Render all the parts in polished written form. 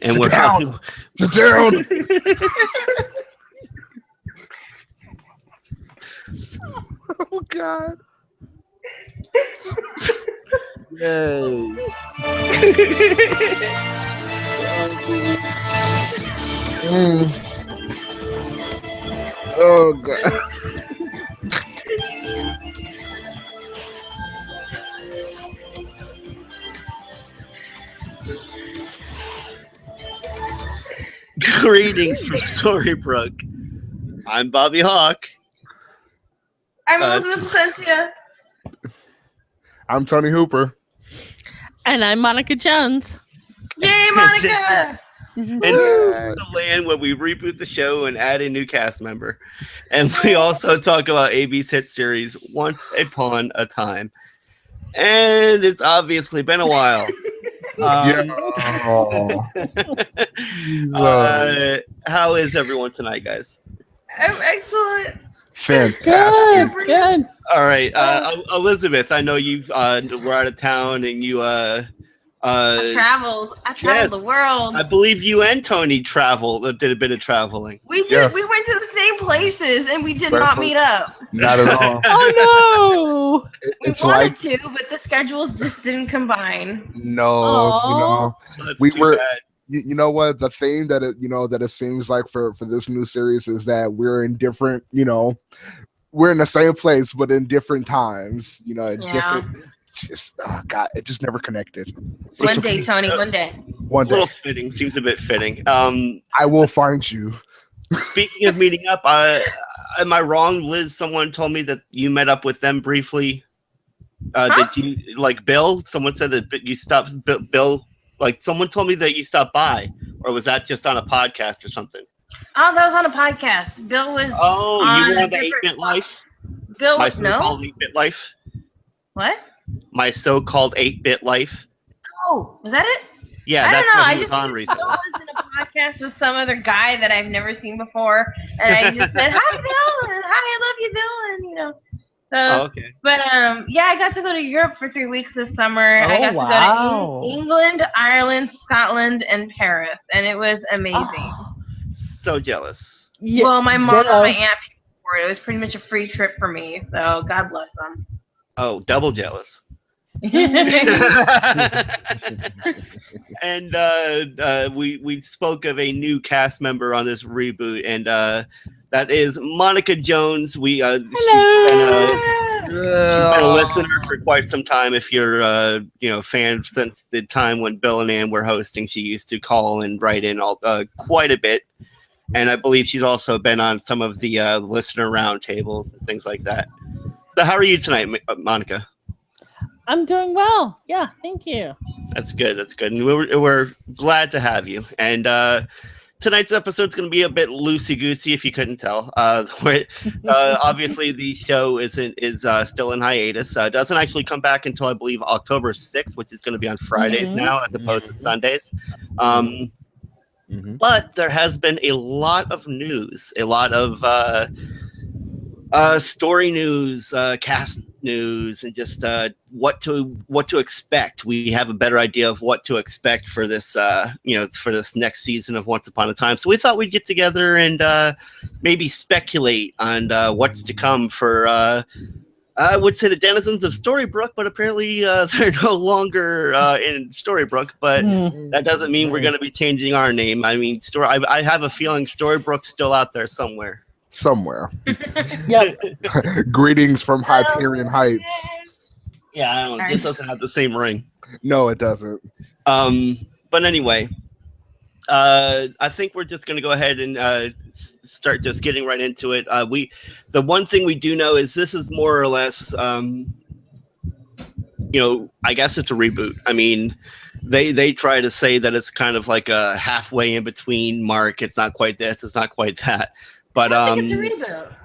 And Sit down. Sit down. Oh God. Yay. Oh God. Greetings from Storybrooke. I'm Bobby Hawk. I'm Elizabeth Cynthia. I'm Tony Hooper. And I'm Monica Jones. Yay, Monica! And the land where we reboot the show and add a new cast member. And we also talk about AB's hit series Once Upon a Time. And it's obviously been a while. How is everyone tonight, guys? I'm excellent. Fantastic. Good. All right, Elizabeth, I know you were out of town and you I traveled yes, the world. I believe you and Tony did a bit of traveling. We did. Yes. We went to the same places and we did Same not place. meet up. Not at all. Oh We It's wanted like to, but the schedules just didn't combine. no, That's we too were. bad. You know what? The thing that it seems like for this new series is that we're in different. We're in the same place but in different times. Different. Just God, it just never connected. One day, Tony. One day. One A little day, fitting, seems a bit fitting. I will find you. Speaking of meeting up, am I wrong, Liz? Someone told me that you met up with them briefly. Did you, like Bill? Someone said that you stopped. Bill, like someone told me that you stopped by, or was that just on a podcast or something? Oh, that was on a podcast. Bill was. Oh, on you were a on the different- 8-Bit Life? Bill My was no. so-called 8-Bit Life? What? My so-called 8-Bit Life? Oh, was that it? Yeah, I that's don't know. what he I was just on recently. I was in a podcast with some other guy that I've never seen before, and I just said, "Hi, Bill," and "Hi, I love you, Bill," and So, Oh, okay. But yeah, I got to go to Europe for 3 weeks this summer. Oh, I got wow. to go to England, Ireland, Scotland, and Paris, and it was amazing. Oh, So jealous. yeah, Well, my mom ditto. and my aunt paid for it. It was pretty much a free trip for me, so God bless them. Oh, double jealous. And we spoke of a new cast member on this reboot, and that is Monica Jones. She's been a listener for quite some time. If you're fan since the time when Bill and Ann were hosting, she used to call and write in quite a bit. And I believe she's also been on some of the listener roundtables and things like that. So how are you tonight, Monica? I'm doing well. Yeah, thank you. That's good. That's good. And we're glad to have you. And tonight's episode is going to be a bit loosey-goosey, if you couldn't tell. Obviously, the show is still in hiatus. It doesn't actually come back until, I believe, October 6th, which is going to be on Fridays now as opposed to Sundays. But there has been a lot of news, a lot of story news, cast news, and just what to expect. We have a better idea of what to expect for this for this next season of Once Upon a Time. So we thought we'd get together and maybe speculate on what's to come for I would say the denizens of Storybrooke, but apparently they're no longer in Storybrooke. But that doesn't mean we're going to be changing our name. I mean, I have a feeling Storybrooke's still out there somewhere. Yep. Greetings from Hyperion Heights. Yeah, I don't know. It just doesn't have the same ring. No, it doesn't. But anyway, I think we're just going to go ahead and start just getting right into it. The one thing we do know is this is more or less, I guess it's a reboot. I mean, they try to say that it's kind of like a halfway in between mark. It's not quite this. It's not quite that. But I think it's a reboot.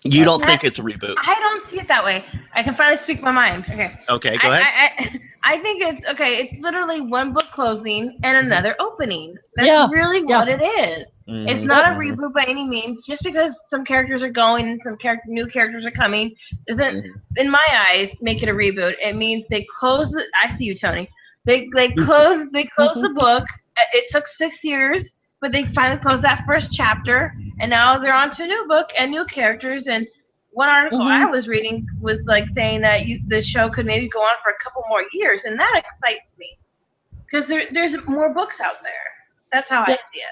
You don't think it's a reboot? I don't see it that way. I can finally speak my mind. Okay. Okay, go ahead. I think it's okay. It's literally one book closing and another opening. That's really what it is. Mm-hmm. It's not a reboot by any means. Just because some characters are going and some new characters are coming doesn't, in my eyes, make it a reboot. It means they close the. I see you, Tony. They close the book it took 6 years, but they finally closed that first chapter, and now they're on to a new book and new characters. And one article I was reading was like saying that the show could maybe go on for a couple more years, and that excites me because there's more books out there. That's how I see it.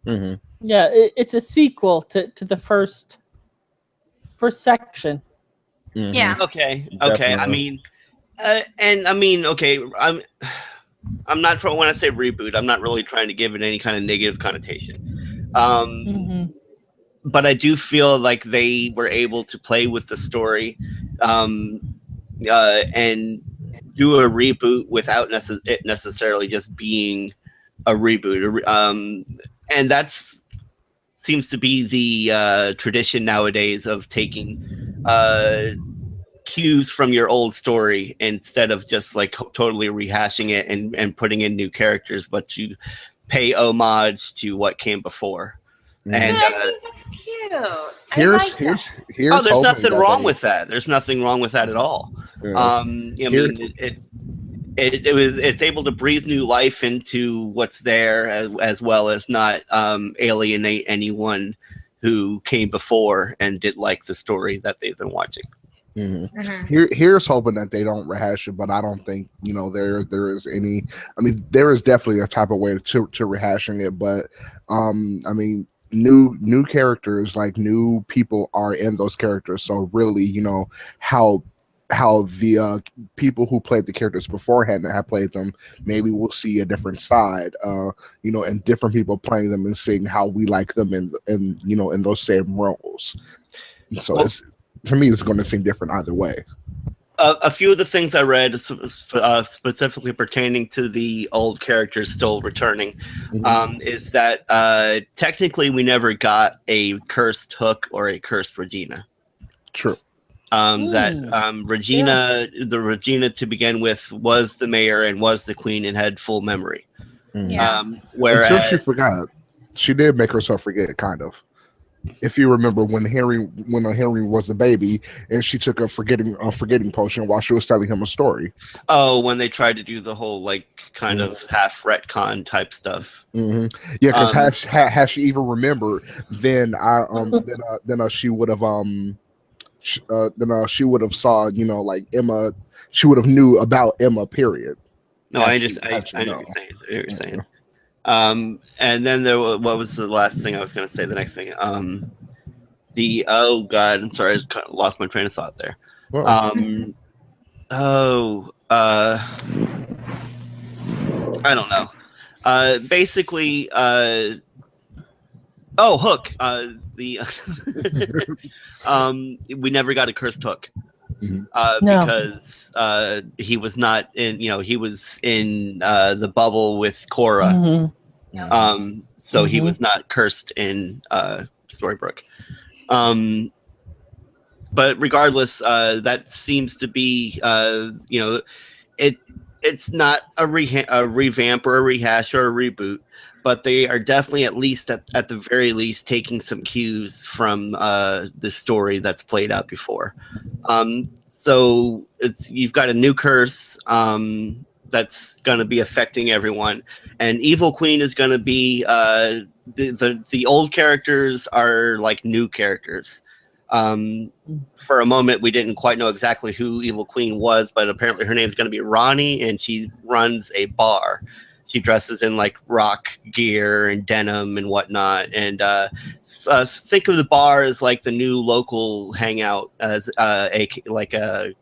Mm-hmm. Yeah, it's a sequel to the first section. Mm-hmm. Yeah. Okay. Definitely. I'm not when I say reboot, I'm not really trying to give it any kind of negative connotation. But I do feel like they were able to play with the story and do a reboot without it necessarily just being a reboot. And that's seems to be the tradition nowadays of taking cues from your old story instead of just like totally rehashing it and putting in new characters, but to pay homage to what came before. And cute. Here's there's nothing wrong with that. There's nothing wrong with that at all. Yeah. It's able to breathe new life into what's there as well as not alienate anyone who came before and did like the story that they've been watching. Here's hoping that they don't rehash it, but I don't think there is any. I mean, there is definitely a type of way to rehashing it, but I mean, new characters, like new people are in those characters, so really, how the people who played the characters beforehand and have played them, maybe we'll see a different side, and different people playing them and seeing how we like them in those same roles. So for me, it's going to seem different either way. A few of the things I read specifically pertaining to the old characters still returning is that technically we never got a cursed Hook or a cursed Regina. True. Regina to begin with was the mayor and was the queen and had full memory. Whereas until she forgot, she did make herself forget, kind of. If you remember when Henry was a baby and she took a forgetting potion while she was telling him a story. Oh, when they tried to do the whole like kind of half retcon type stuff. Yeah, because had she even remembered, then she would have she would have saw like Emma. She would have knew about Emma. Period. No, I know what you're saying. And then what was the last thing I was going to say? The next thing, I'm sorry, I just kind of lost my train of thought there. I don't know. Basically, Hook. We never got a cursed Hook. Because he was not in, he was in the bubble with Cora. So he was not cursed in Storybrooke. But regardless, that seems to be, it's not a revamp or a rehash or a reboot, but they are definitely at least at the very least taking some cues from the story that's played out before. So you've got a new curse that's going to be affecting everyone, and Evil Queen is going to be the old characters are like new characters. For a moment, we didn't quite know exactly who Evil Queen was, but apparently her name is going to be Ronnie, and she runs a bar. She dresses in like rock gear and denim and whatnot, and think of the bar as like the new local hangout, as a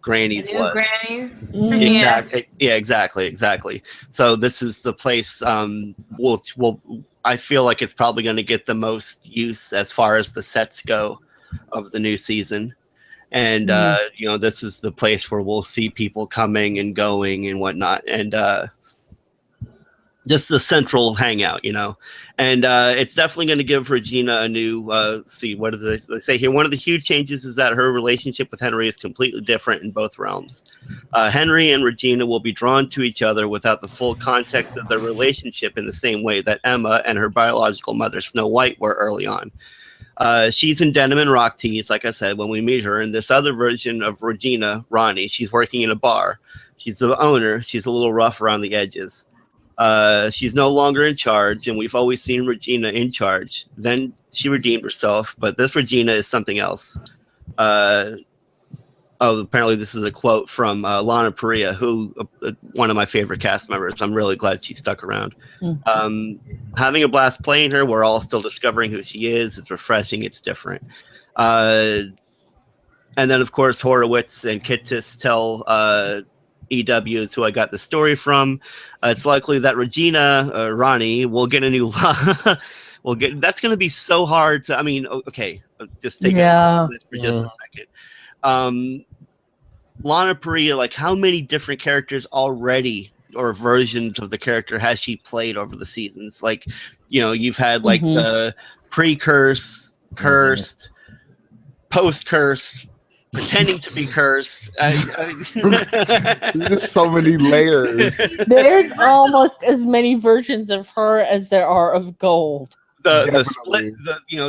Granny's was. Granny's. Exactly. Yeah, exactly. So this is the place. I feel like it's probably going to get the most use as far as the sets go of the new season, and this is the place where we'll see people coming and going and whatnot, and just the central hangout, and it's definitely going to give Regina a new, what do they say here? One of the huge changes is that her relationship with Henry is completely different in both realms. Henry and Regina will be drawn to each other without the full context of their relationship in the same way that Emma and her biological mother, Snow White, were early on. She's in denim and rock tees, like I said, when we meet her. In this other version of Regina, Ronnie, she's working in a bar. She's the owner. She's a little rough around the edges. She's no longer in charge, and we've always seen Regina in charge. Then she redeemed herself, but this Regina is something else. Apparently this is a quote from Lana Parrilla, who one of my favorite cast members. I'm really glad she stuck around. Having a blast playing her. We're all still discovering who she is. It's refreshing. It's different. And then, of course, Horowitz and Kitsis tell EW is who I got the story from. It's likely that Regina, Ronnie, will get a new that's going to be so hard to, I mean, okay, just take it for just a second. Lana Parrilla, like, how many different characters already or versions of the character has she played over the seasons? Like, you know, you've had like the pre-curse, cursed, post-curse, pretending to be cursed. There's so many layers. There's almost as many versions of her as there are of Gold. The split,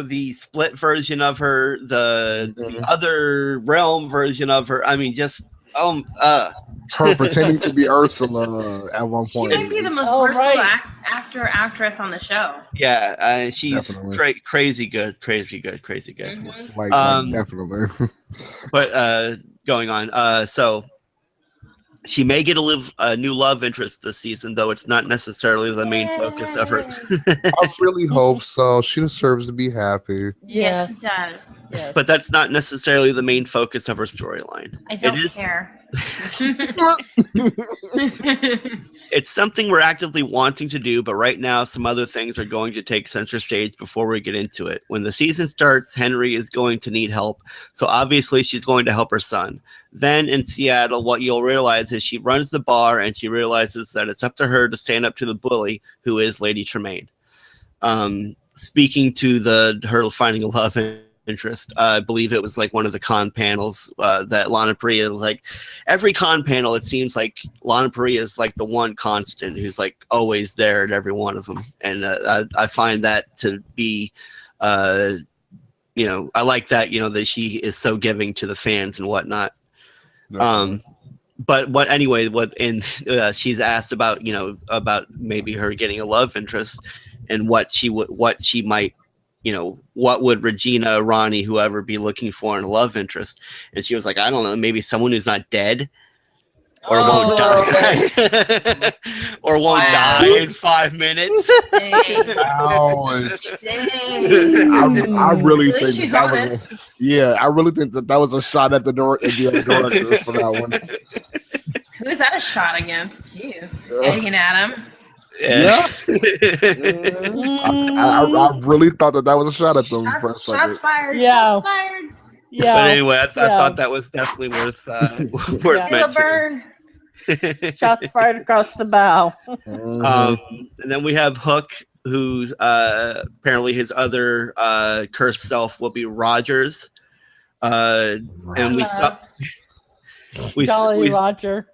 the split version of her, the other realm version of her. I mean, just her pretending to be Ursula at one point. She might be the most versatile actress on the show. Yeah, she's crazy good. Like definitely. But going on, so she may get a new love interest this season, though it's not necessarily the main focus of her. I really hope so. She deserves to be happy. Yes, she does. Yes. But that's not necessarily the main focus of her storyline. I don't care. It's something we're actively wanting to do, but right now some other things are going to take center stage before we get into it. When the season starts, Henry is going to need help, so obviously she's going to help her son. Then in Seattle, what you'll realize is she runs the bar and she realizes that it's up to her to stand up to the bully, who is Lady Tremaine. Speaking to her finding a love interest, I believe it was like one of the con panels that Lana Parrilla, like every con panel, it seems like Lana Parrilla is like the one constant who's like always there at every one of them. And I find that to be, I like that, that she is so giving to the fans and whatnot. But she's asked about, about maybe her getting a love interest and what she might, what would Regina, Ronnie, whoever be looking for in a love interest? And she was like, I don't know, maybe someone who's not dead or won't die or won't die in 5 minutes. Ouch. I really think that was I really think that was a shot at the director for that one. Who is that a shot against? Jeez. Eddie and Adam. Yeah. I really thought that was a shot at them for a second. Shots fired. Yeah. Shots fired. Yeah. But anyway, I thought that was definitely worth mentioning. Shots fired across the bow. And then we have Hook, who's apparently his other cursed self will be Rogers. And we Jolly Roger.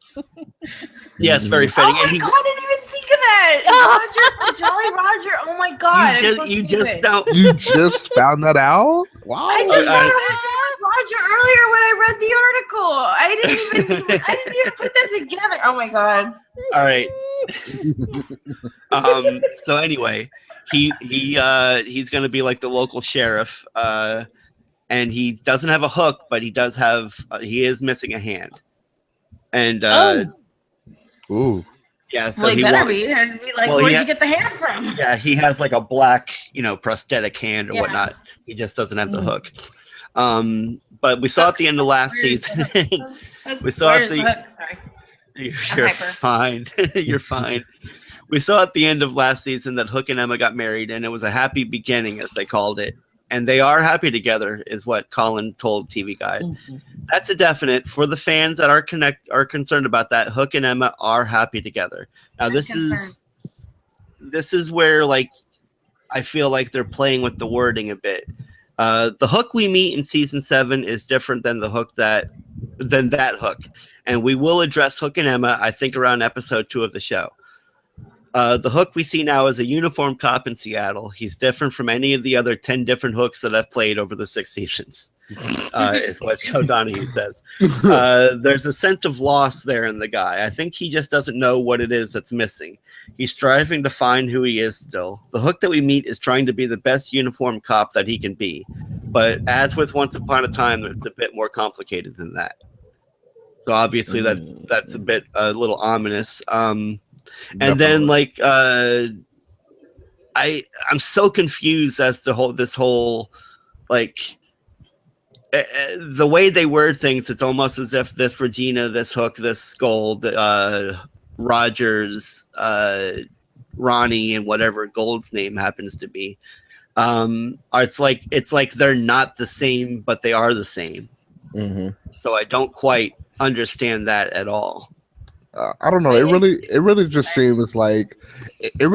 Yes, very fitting. Oh my God, I didn't even think of that. Jolly Roger. Oh my God. You just found that out? Wow. I just thought it was Roger earlier when I read the article. I didn't even put that together. Oh my God. All right. So anyway, he's going to be like the local sheriff, and he doesn't have a hook, but he does have. He is missing a hand, and ooh. Yeah, so well, he better be. And be like, where'd you get the hand from? Yeah, he has like a black, prosthetic hand or whatnot. He just doesn't have the hook. But we saw at the end of last season. We saw at the. Sorry. You're fine. You're fine. We saw at the end of last season that Hook and Emma got married, and it was a happy beginning, as they called it. And they are happy together, is what Colin told TV Guide. Mm-hmm. That's a definite. For the fans that are concerned about that, Hook and Emma are happy together. Now, this is where, like, I feel like they're playing with the wording a bit. The Hook we meet in season 7 is different than the Hook that Hook. And we will address Hook and Emma, I think, around episode 2 of the show. The Hook we see now is a uniformed cop in Seattle. He's different from any of the other 10 different Hooks that I've played over the 6 seasons. Is what Joe Donahue says. There's a sense of loss there in the guy. I think he just doesn't know what it is that's missing. He's striving to find who he is still. The Hook that we meet is trying to be the best uniformed cop that he can be. But as with Once Upon a Time, it's a bit more complicated than that. So obviously that's a little ominous. And then like I'm so confused as to this whole like the way they word things. It's almost as if this Regina, this Hook, this Skull, Rogers, Ronnie, and whatever Gold's name happens to be. It's like they're not the same, but they are the same. Mm-hmm. So I don't quite understand that at all. I don't know. It really just seems like the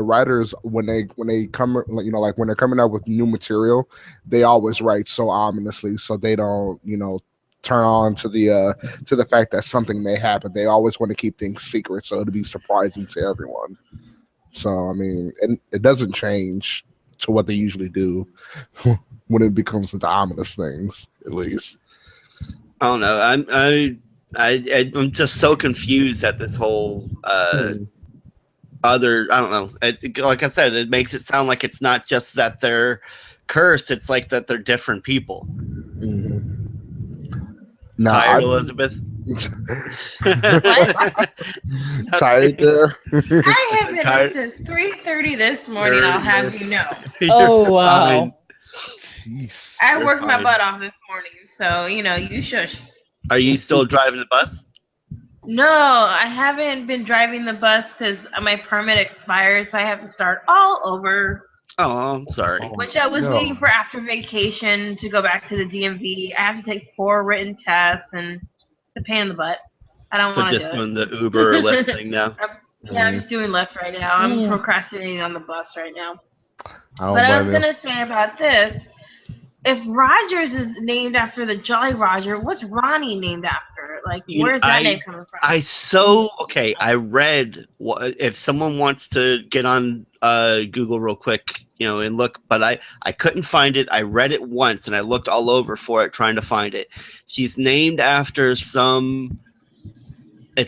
writers when they come, you know, like when they're coming out with new material, they always write so ominously, so they don't, you know, turn on to the fact that something may happen. They always want to keep things secret, so it'll be surprising to everyone. So I mean, it doesn't change to what they usually do when it becomes into ominous things, at least. I don't know. I'm just so confused at this whole other. I don't know. Like I said, it makes it sound like it's not just that they're cursed. It's like that they're different people. Mm-hmm. No, tired, Elizabeth? Tired there? I have been up since 3:30 this morning. I'll have you know. Oh wow! Jeez, I worked my butt off this morning, so you know you shush. Are you still driving the bus? No, I haven't been driving the bus because my permit expired, so I have to start all over. Oh, I'm sorry. Which I was waiting for after vacation to go back to the DMV. I have to take 4 written tests and it's a pain in the butt. I don't want to do it. So just doing the Uber or Lyft thing now? I'm just doing Lyft right now. I'm procrastinating on the bus right now. But I was going to say about this, if Rogers is named after the Jolly Roger, what's Ronnie named after? Like, where's that name coming from? I read, if someone wants to get on Google real quick, you know, and look, but I couldn't find it. I read it once and I looked all over for it trying to find it. She's named after it's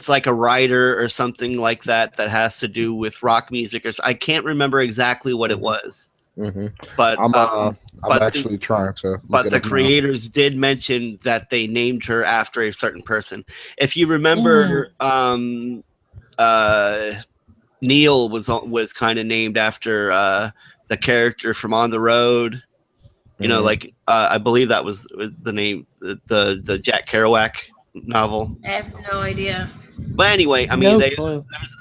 like a writer or something like that has to do with rock music. I can't remember exactly what it was. Mm-hmm. But I'm actually trying to. But the creators did mention that they named her after a certain person. If you remember, Neil was kind of named after the character from On the Road. You know, like I believe that was the name, the Jack Kerouac novel. I have no idea. But anyway, I mean,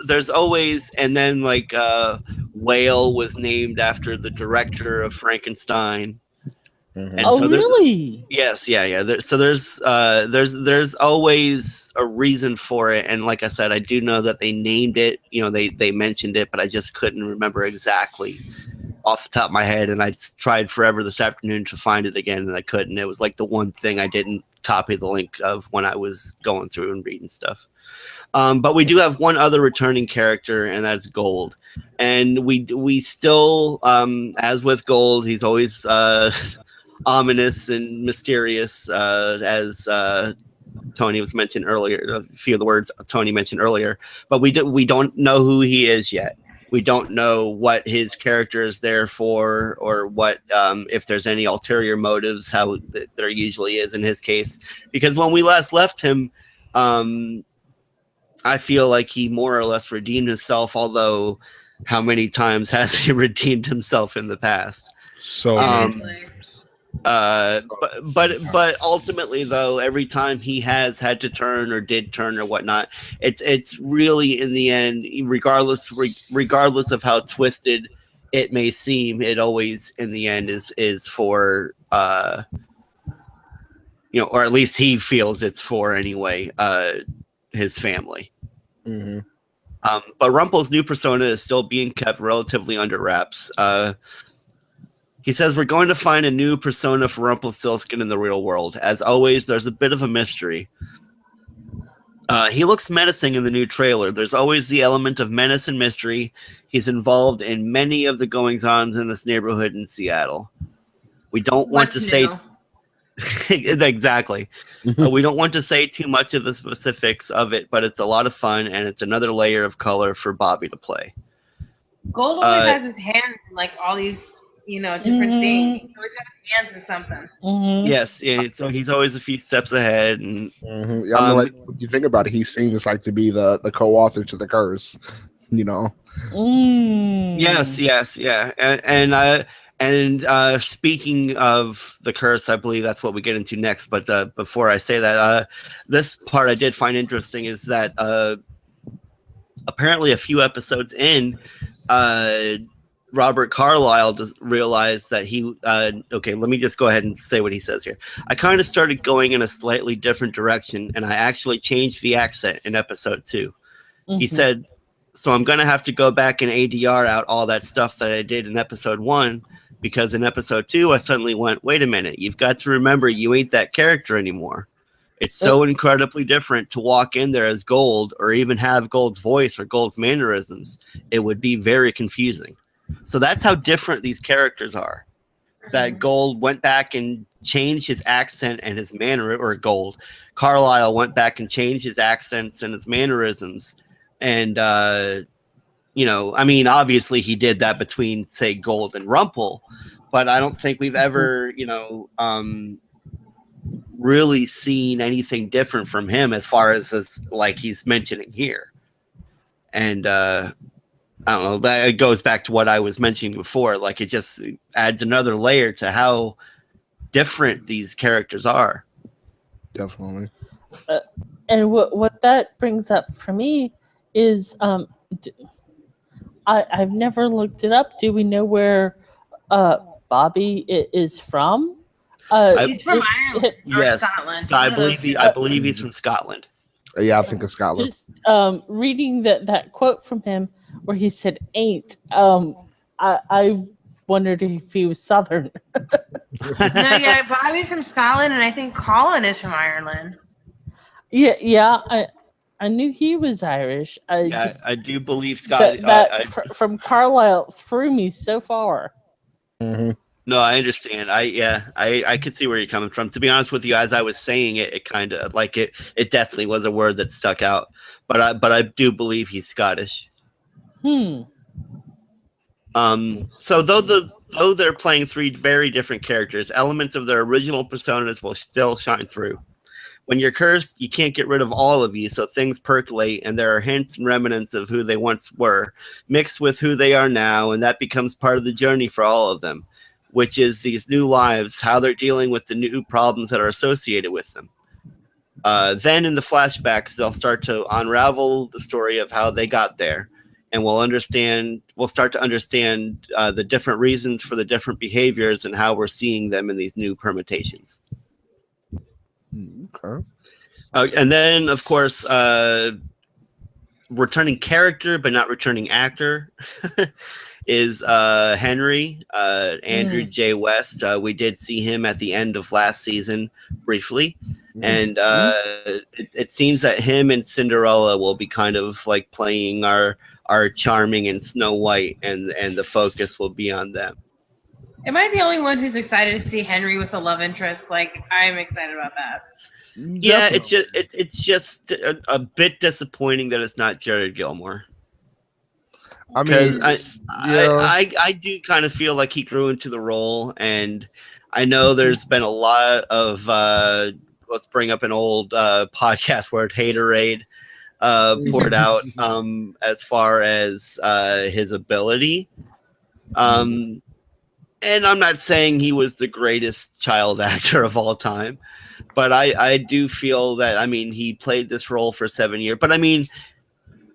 there's always, and then like Whale was named after the director of Frankenstein. Mm-hmm. Oh, really? Yes, yeah. So there's always a reason for it, and like I said, I do know that they named it. You know, they mentioned it, but I just couldn't remember exactly off the top of my head, and I tried forever this afternoon to find it again, and I couldn't. It was like the one thing I didn't copy the link of when I was going through and reading stuff. But we do have one other returning character, and that's Gold. And we still, as with Gold, he's always ominous and mysterious, as Tony was mentioned earlier. A few of the words Tony mentioned earlier. But we don't know who he is yet. We don't know what his character is there for, or what if there's any ulterior motives, how there usually is in his case. Because when we last left him, I feel like he more or less redeemed himself, although how many times has he redeemed himself in the past? So but ultimately though, every time he has had to turn or did turn or whatnot, it's really in the end, regardless of how twisted it may seem, it always in the end is for you know, or at least he feels it's for anyway, his family. Mm-hmm. But Rumpel's new persona is still being kept relatively under wraps. He says, we're going to find a new persona for Rumpelstiltskin in the real world. As always, there's a bit of a mystery. He looks menacing in the new trailer. There's always the element of menace and mystery. He's involved in many of the goings-on in this neighborhood in Seattle. We don't want to say... Exactly. We don't want to say too much of the specifics of it, but it's a lot of fun, and it's another layer of color for Bobby to play. Gold always has his hands in like all these, different things. He always has his hands in something. Yes, yeah, so he's always a few steps ahead. And yeah, I mean, like, when you think about it, he seems like to be the co-author to the curse. Yes, yeah, and speaking of the curse, I believe that's what we get into next. But before I say that, this part I did find interesting is that apparently a few episodes in, Robert Carlyle realized that he okay, let me just go ahead and say what he says here. I kind of started going in a slightly different direction, and I actually changed the accent in episode 2. He said, so I'm going to have to go back and ADR out all that stuff that I did in episode 1, because in episode 2, I suddenly went, wait a minute, you've got to remember you ain't that character anymore. It's so incredibly different to walk in there as Gold, or even have Gold's voice or Gold's mannerisms. It would be very confusing. So that's how different these characters are. That Gold went back and changed his accent and his manner, or Carlyle went back and changed his accents and his mannerisms. And, I mean, obviously he did that between, say, Gold and Rumple, but I don't think we've ever, really seen anything different from him as far as like he's mentioning here. And, I don't know, that goes back to what I was mentioning before. Like, it just adds another layer to how different these characters are. Definitely. And what that brings up for me is I've never looked it up. Do we know where Bobby is from? He's from Ireland. Yes, Scotland. I believe he's from Scotland. Yeah, I think it's Scotland. Just reading that quote from him where he said "ain't." I wondered if he was Southern. No, Bobby's from Scotland, and I think Colin is from Ireland. Yeah. I knew he was Irish. I do believe Scott. From Carlisle threw me so far. Mm-hmm. No, I understand. I could see where you're coming from. To be honest with you, as I was saying it, it kind of like it definitely was a word that stuck out. But I do believe he's Scottish. So though they're playing 3 very different characters, elements of their original personas will still shine through. When you're cursed, you can't get rid of all of you, so things percolate, and there are hints and remnants of who they once were, mixed with who they are now, and that becomes part of the journey for all of them, which is these new lives, how they're dealing with the new problems that are associated with them. Then in the flashbacks, they'll start to unravel the story of how they got there, and we'll start to understand the different reasons for the different behaviors and how we're seeing them in these new permutations. Okay. And then, of course, returning character but not returning actor is Henry, Andrew J. West. We did see him at the end of last season briefly. And it seems that him and Cinderella will be kind of like playing our Charming and Snow White, and the focus will be on them. Am I the only one who's excited to see Henry with a love interest? Like, I'm excited about that. Yeah, it's just a bit disappointing that it's not Jared Gilmore. I mean, I do kind of feel like he grew into the role, and I know there's been a lot of let's bring up an old podcast word, haterade, poured out as far as his ability. And I'm not saying he was the greatest child actor of all time, but I do feel that, I mean, he played this role for 7 years, but I mean,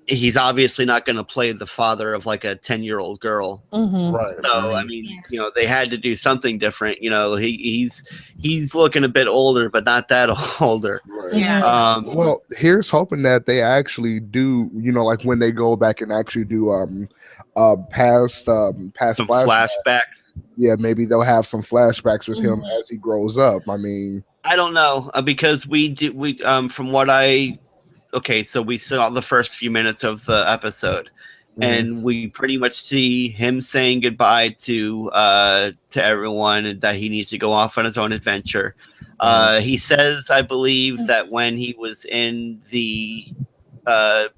he's obviously not going to play the father of like a 10-year-old girl. Right. So, I mean, they had to do something different. He's looking a bit older, but not that older. Right. Yeah. Well, here's hoping that they actually do, like when they go back and actually do past some flashbacks. Yeah, maybe they'll have some flashbacks with him as he grows up. I mean, I don't know, because from what so we saw the first few minutes of the episode, and we pretty much see him saying goodbye to everyone, and that he needs to go off on his own adventure. He says, I believe, that when he was in the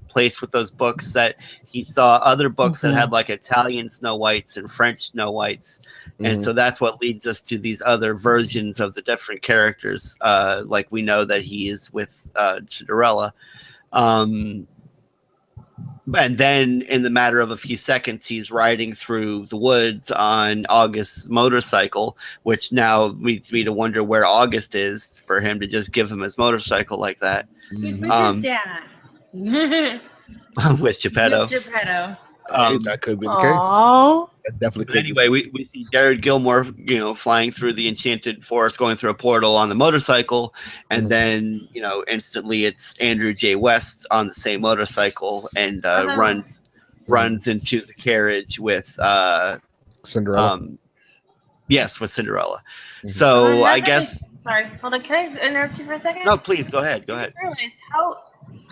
place with those books, that he saw other books that had like Italian Snow Whites and French Snow Whites, and so that's what leads us to these other versions of the different characters. Like we know that he is with Cinderella, and then in the matter of a few seconds, he's riding through the woods on August's motorcycle, which now leads me to wonder where August is for him to just give him his motorcycle like that. With his dad. With Geppetto. With Geppetto. That could be the case. That definitely could. Anyway, we see Jared Gilmore, flying through the enchanted forest, going through a portal on the motorcycle, and then instantly it's Andrew J. West on the same motorcycle and runs into the carriage with Cinderella. Yes, with Cinderella. So I guess. Sorry, hold on. Can I interrupt you for a second? No, please go ahead. Go ahead.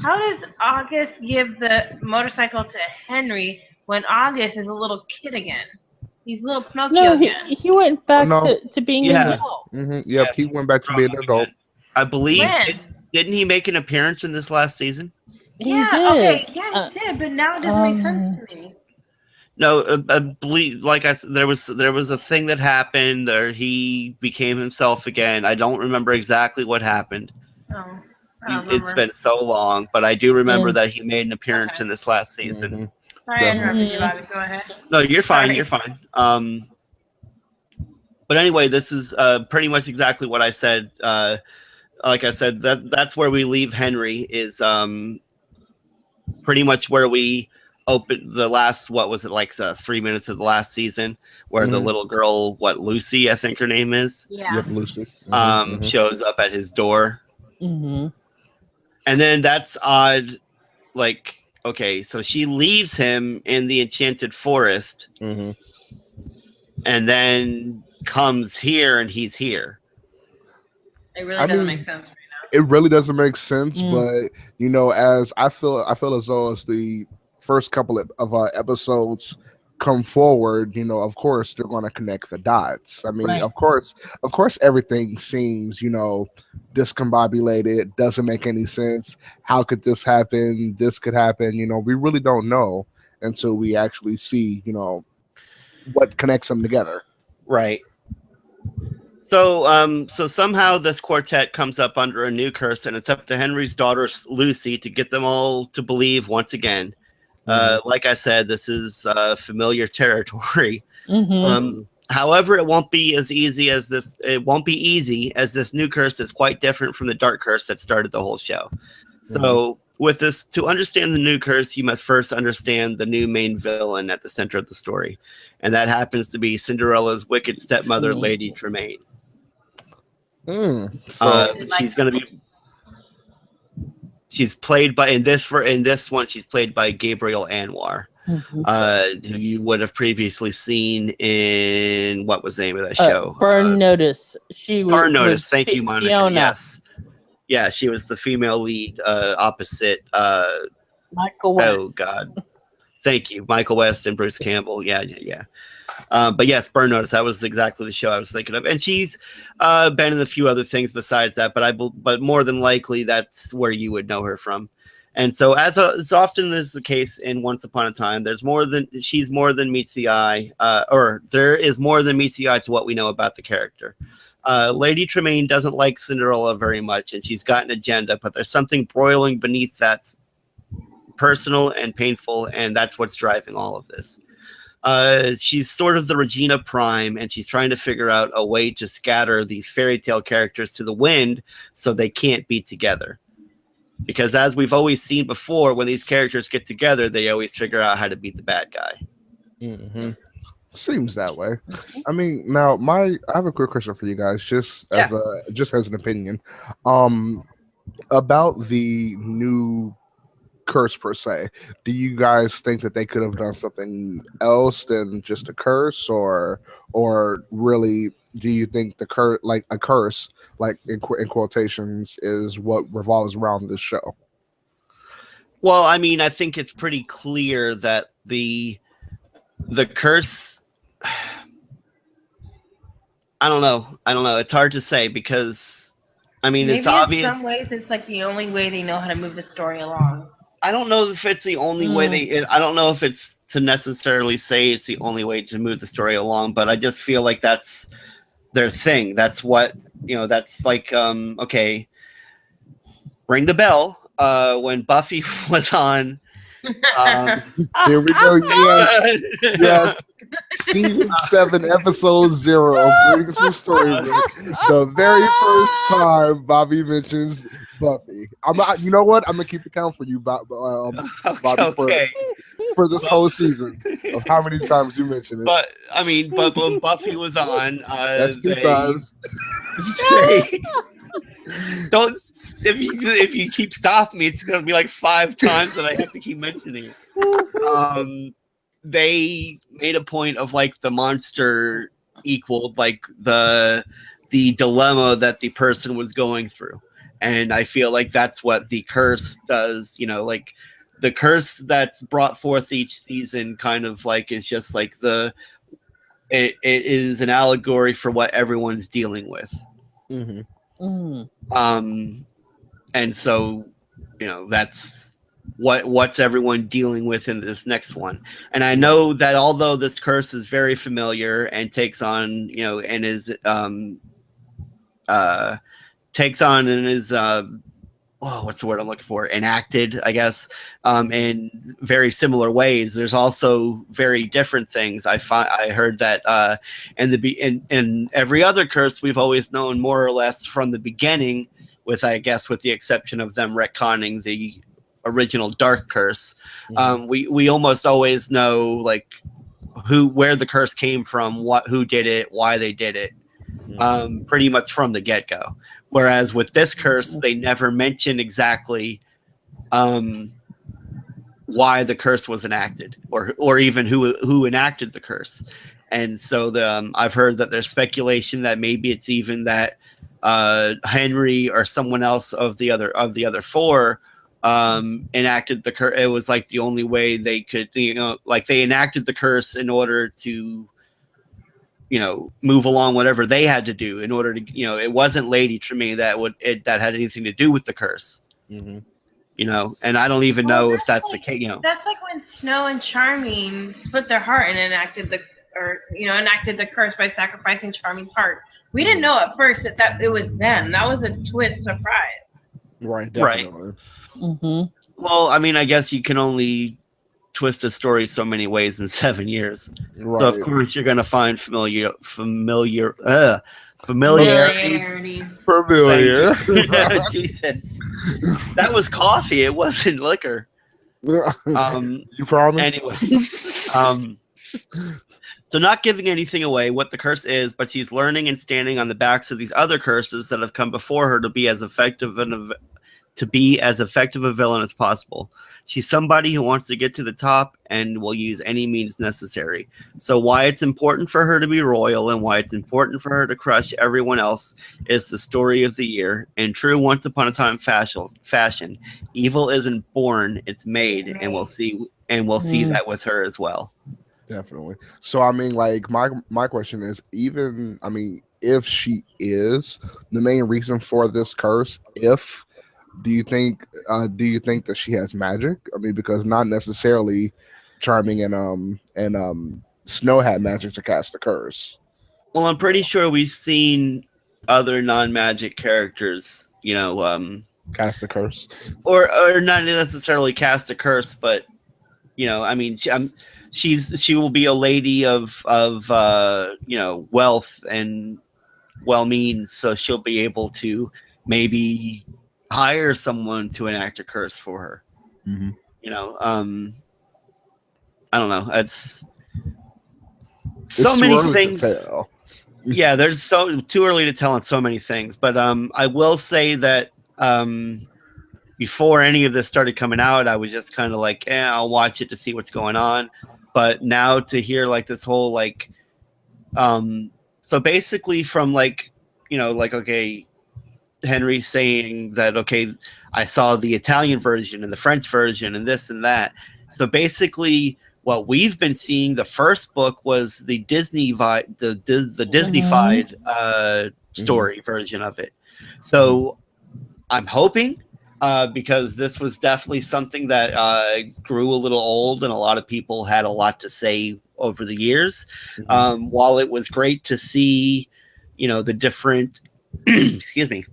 How does August give the motorcycle to Henry when August is a little kid again? He's little Pinocchio again. He went back to being an adult. Yep, yes, he went back to being an adult. I believe. Didn't he make an appearance in this last season? Yeah, he did. Okay, yeah, he did, but now it doesn't make sense to me. No, I believe, like I said, there was a thing that happened there. He became himself again. I don't remember exactly what happened. Oh. It's been so long, but I do remember that he made an appearance in this last season. Sorry, I interrupted you, Bobby. Go ahead. No, you're fine. Sorry. You're fine. But anyway, this is pretty much exactly what I said. Like I said, that's where we leave Henry. Is pretty much where we open the last. What was it like? 3 minutes of the last season, where the little girl, Lucy, I think her name is. Yeah. Yep, Lucy. Shows up at his door. And then that's odd. Like, okay, so she leaves him in the enchanted forest, and then comes here, and he's here. It really doesn't make sense right now. It really doesn't make sense, but as I feel as though as the first couple of episodes come forward, of course they're going to connect the dots. I mean, of course everything seems, discombobulated, doesn't make any sense. How could this happen? This could happen. We really don't know until we actually see, what connects them together. Right. So, so somehow this quartet comes up under a new curse, and it's up to Henry's daughter Lucy to get them all to believe once again. Like I said, this is familiar territory. However, it won't be as easy as this. It won't be easy, as this new curse is quite different from the dark curse that started the whole show. So, with this, to understand the new curse, you must first understand the new main villain at the center of the story, and that happens to be Cinderella's wicked stepmother, Lady Tremaine. She's going to be. She's played by in this one. She's played by Gabriel Anwar, who you would have previously seen in what was the name of that show? Burn Notice. Burn Notice. Thank you, Monica. Fiona. Yes, yeah, she was the female lead opposite Michael West. Oh God, thank you, Michael West and Bruce Campbell. Yeah. But yes, Burn Notice. That was exactly the show I was thinking of, and she's been in a few other things besides that. But more than likely, that's where you would know her from. And so, as often is the case in Once Upon a Time, she's more than meets the eye, or there is more than meets the eye to what we know about the character. Lady Tremaine doesn't like Cinderella very much, and she's got an agenda. But there's something broiling beneath that's personal and painful, and that's what's driving all of this. She's sort of the Regina Prime, and she's trying to figure out a way to scatter these fairy tale characters to the wind so they can't be together. Because as we've always seen before, when these characters get together, they always figure out how to beat the bad guy. Seems that way. I mean, now I have a quick question for you guys, just as an opinion, about the new curse per se. Do you guys think that they could have done something else than just a curse, or really do you think the curse, like a curse, like in quotations, is what revolves around this show? Well, I mean, I think it's pretty clear that the curse. I don't know. It's hard to say because, I mean, maybe it's obvious. In some ways, it's like the only way they know how to move the story along. I don't know if it's the only way I don't know if it's to necessarily say it's the only way to move the story along, but I just feel like that's their thing. That's what, that's like, okay, ring the bell. When Buffy was on, here we go. Yes. Season 7, episode 0 of Greetings from Storybrooke. The very first time Bobby mentions Buffy. You know what? I'm gonna keep account for you, Bobby, for this whole season of how many times you mentioned it. But I mean, but when Buffy was on, that's 2 times. Don't if you keep stopping me, it's gonna be like 5 times that I have to keep mentioning it. They made a point of like the monster equaled like the dilemma that the person was going through, and I feel like that's what the curse does. Like the curse that's brought forth each season kind of like is just like it is an allegory for what everyone's dealing with. And so that's what's everyone dealing with in this next one. And I know that although this curse is very familiar and takes on and is what's the word I'm looking for, enacted, I guess, in very similar ways, there's also very different things. I heard that in every other curse we've always known more or less from the beginning, with the exception of them retconning the original dark curse. We almost always know like where the curse came from, who did it, why they did it, pretty much from the get-go. Whereas with this curse, they never mention exactly why the curse was enacted, or even who enacted the curse. And so I've heard that there's speculation that maybe it's even that Henry or someone else of the other 4 enacted the curse. It was like the only way they could, like they enacted the curse in order to, move along whatever they had to do in order to, it wasn't Lady Tremaine that had anything to do with the curse. And I don't even know if that's the case. That's like when Snow and Charming split their heart and enacted the curse by sacrificing Charming's heart. We didn't know at first that it was them. That was a twist surprise. Right. Definitely. Right. Well, I mean, I guess you can only twist a story so many ways in 7 years. Right. So of course you're gonna find familiar. Jesus, that was coffee. It wasn't liquor. You promise? Anyway, so not giving anything away what the curse is, but she's learning and standing on the backs of these other curses that have come before her to be as effective a villain as possible. She's somebody who wants to get to the top and will use any means necessary. So why it's important for her to be royal and why it's important for her to crush everyone else is the story of the year. In true Once Upon a Time fashion, evil isn't born, it's made, and we'll see that with her as well. Definitely. So I mean, like my question is, even if she is the main reason for this curse, do you think that she has magic? I mean, because not necessarily Charming and Snow had magic to cast the curse. Well, I'm pretty sure we've seen other non-magic characters, cast the curse, or not necessarily cast a curse, but I mean, she will be a lady of wealth and well-means, so she'll be able to maybe hire someone to enact a curse for her. I don't know. It's so many things. Yeah, there's too early to tell on so many things. But I will say that before any of this started coming out, I was just kind of like, I'll watch it to see what's going on. But now to hear like this whole so basically from okay, Henry saying that, okay, I saw the Italian version and the French version and this and that. So basically what we've been seeing, the first book was the Disney-fied story version of it. So I'm hoping, because this was definitely something that grew a little old and a lot of people had a lot to say over the years. While it was great to see, the different, excuse me,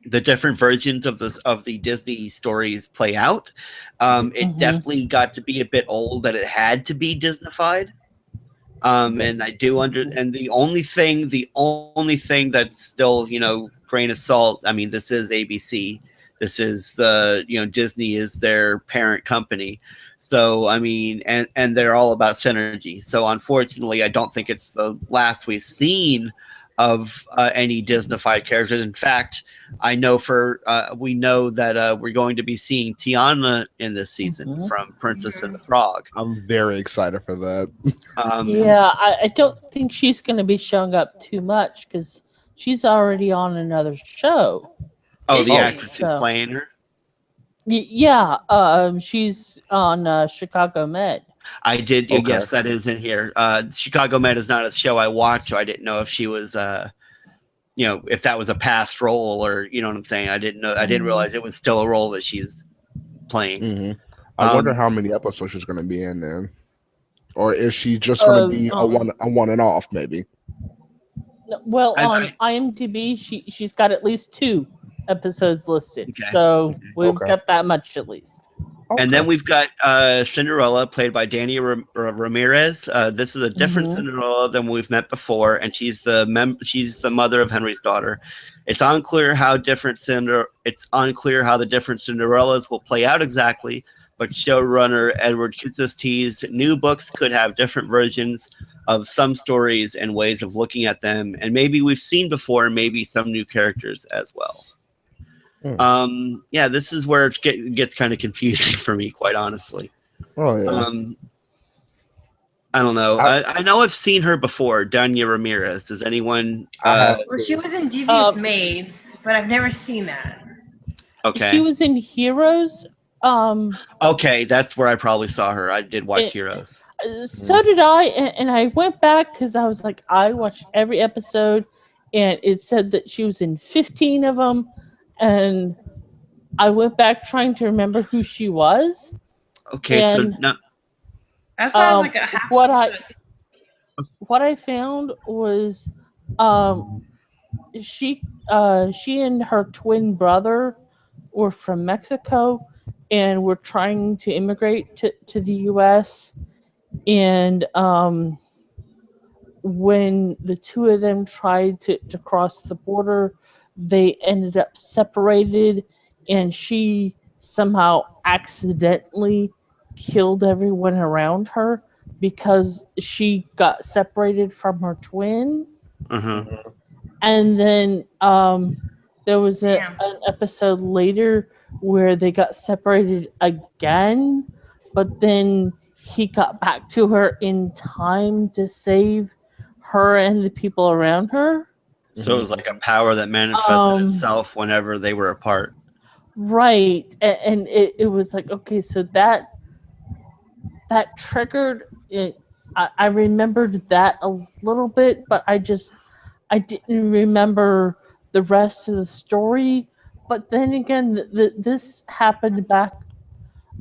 the different versions of the Disney stories play out, it definitely got to be a bit old that it had to be Disney-fied. And I do and the only thing that's still, grain of salt. I mean, this is ABC. This is Disney is their parent company. So, I mean, and they're all about synergy. So unfortunately, I don't think it's the last we've seen of any Disney-fied characters. In fact, I know we know that we're going to be seeing Tiana in this season from Princess and the Frog. I'm very excited for that. I don't think she's going to be showing up too much because she's already on another show. Oh, the actress is playing her? Yeah, she's on Chicago Med. I did. Okay. Yes, that is in here. Chicago Med is not a show I watched, so I didn't know if she was, if that was a past role or, you know what I'm saying? I didn't know. I didn't realize it was still a role that she's playing. I wonder how many episodes she's going to be in then, or is she just going to be a one and off maybe? Well, on IMDb, she's got at least 2 episodes listed, so we've got that much at least. And then we've got Cinderella, played by Danny Ramirez. This is a different Cinderella than we've met before, and she's the mother of Henry's daughter. It's unclear how the different Cinderellas will play out exactly, but showrunner Edward Kitsis teased new books could have different versions of some stories and ways of looking at them, and maybe we've seen before, maybe some new characters as well. This is where it gets kind of confusing for me, quite honestly. Oh yeah. I don't know. I know I've seen her before, Danya Ramirez. Does anyone? Well, she was in Devious Maids, but I've never seen that. Okay. She was in Heroes. Okay, that's where I probably saw her. I did watch Heroes. So did I, and I went back because I was like, I watched every episode, and it said that she was in 15 of them. And I went back trying to remember who she was. Okay, and, so no. That sounds like a half what I found was she and her twin brother were from Mexico and were trying to immigrate to the US. And when the two of them tried to cross the border, they ended up separated, and she somehow accidentally killed everyone around her because she got separated from her twin. And then there was an episode later where they got separated again, but then he got back to her in time to save her and the people around her. So it was like a power that manifested itself whenever they were apart. Right. And it was like, okay, so that triggered it. I remembered that a little bit, but I didn't remember the rest of the story. But then again, this happened back.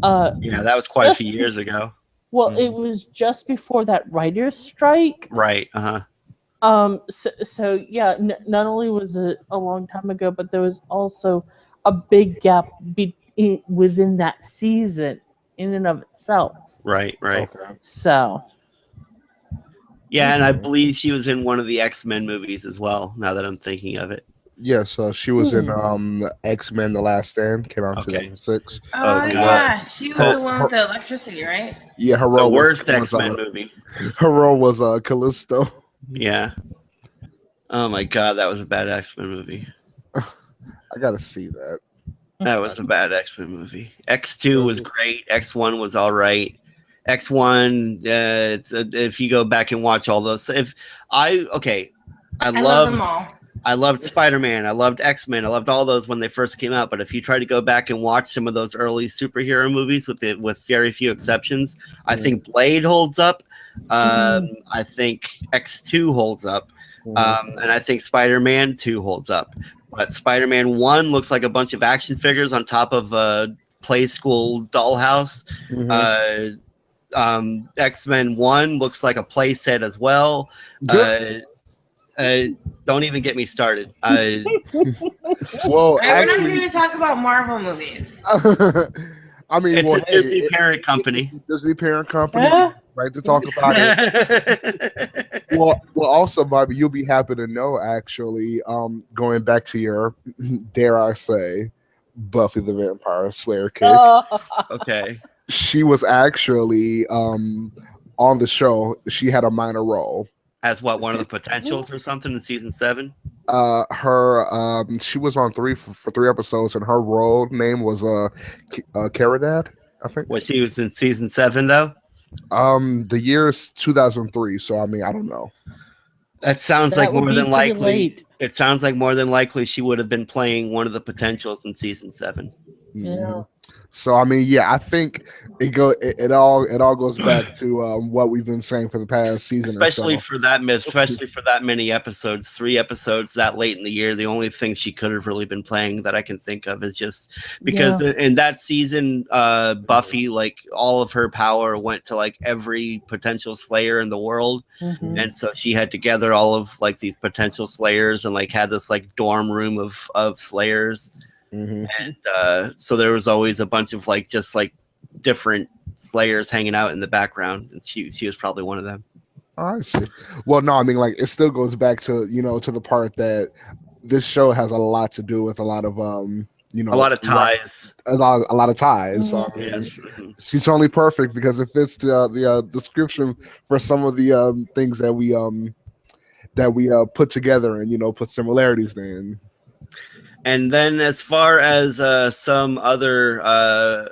That was quite a few years ago. Well, it was just before that writer's strike. Right. So not only was it a long time ago, but there was also a big gap within that season in and of itself. Right. Okay. So. Yeah, and I believe she was in one of the X-Men movies as well, now that I'm thinking of it. Yes, she was in X-Men: The Last Stand, came out in 2006. Oh yeah, she was the one with the electricity, right? Yeah, her the role worst X-Men movie. Her role was Callisto. Yeah. Oh my god, that was a bad X-Men movie. I gotta see that. That was a bad X-Men movie. X2 was great. X1 was all right. X1, if you go back and watch all those, I loved them all. I loved Spider-Man. I loved X-Men. I loved all those when they first came out. But if you try to go back and watch some of those early superhero movies, with very few exceptions, I think Blade holds up. I think X2 holds up, and I think Spider-Man 2 holds up. But Spider-Man 1 looks like a bunch of action figures on top of a play school dollhouse. X-Men 1 looks like a play set as well. Don't even get me started. Well, we're not here to talk about Marvel movies. I mean, it's a Disney parent company. Disney parent company, right? To talk about it. well, also, Bobby, you'll be happy to know, actually, going back to your, dare I say, Buffy the Vampire Slayer kick. Okay. She was actually on the show. She had a minor role. As what, one of the potentials or something in season 7? She was on for 3 episodes, and her role name was Caridad, I think. Well, she was in season 7 though. The year's 2003. So I mean, I don't know. That sounds like more than likely. It sounds like more than likely she would have been playing one of the potentials in season 7. Yeah. So I mean, yeah, I think it all goes back to what we've been saying for the past season, especially for that many episodes, 3 episodes that late in the year. The only thing she could have really been playing that I can think of is just because in that season, Buffy, like all of her power went to like every potential Slayer in the world, and so she had to gather all of like these potential Slayers and like had this like dorm room of Slayers. And so there was always a bunch of like just like different Slayers hanging out in the background, and she was probably one of them. I see. Well, no, I mean, like, it still goes back to to the part that this show has a lot to do with a lot of a lot of ties, a lot of ties. So, I mean, she's only perfect because it fits the description for some of the things that we put together and put similarities in. And then as far as some other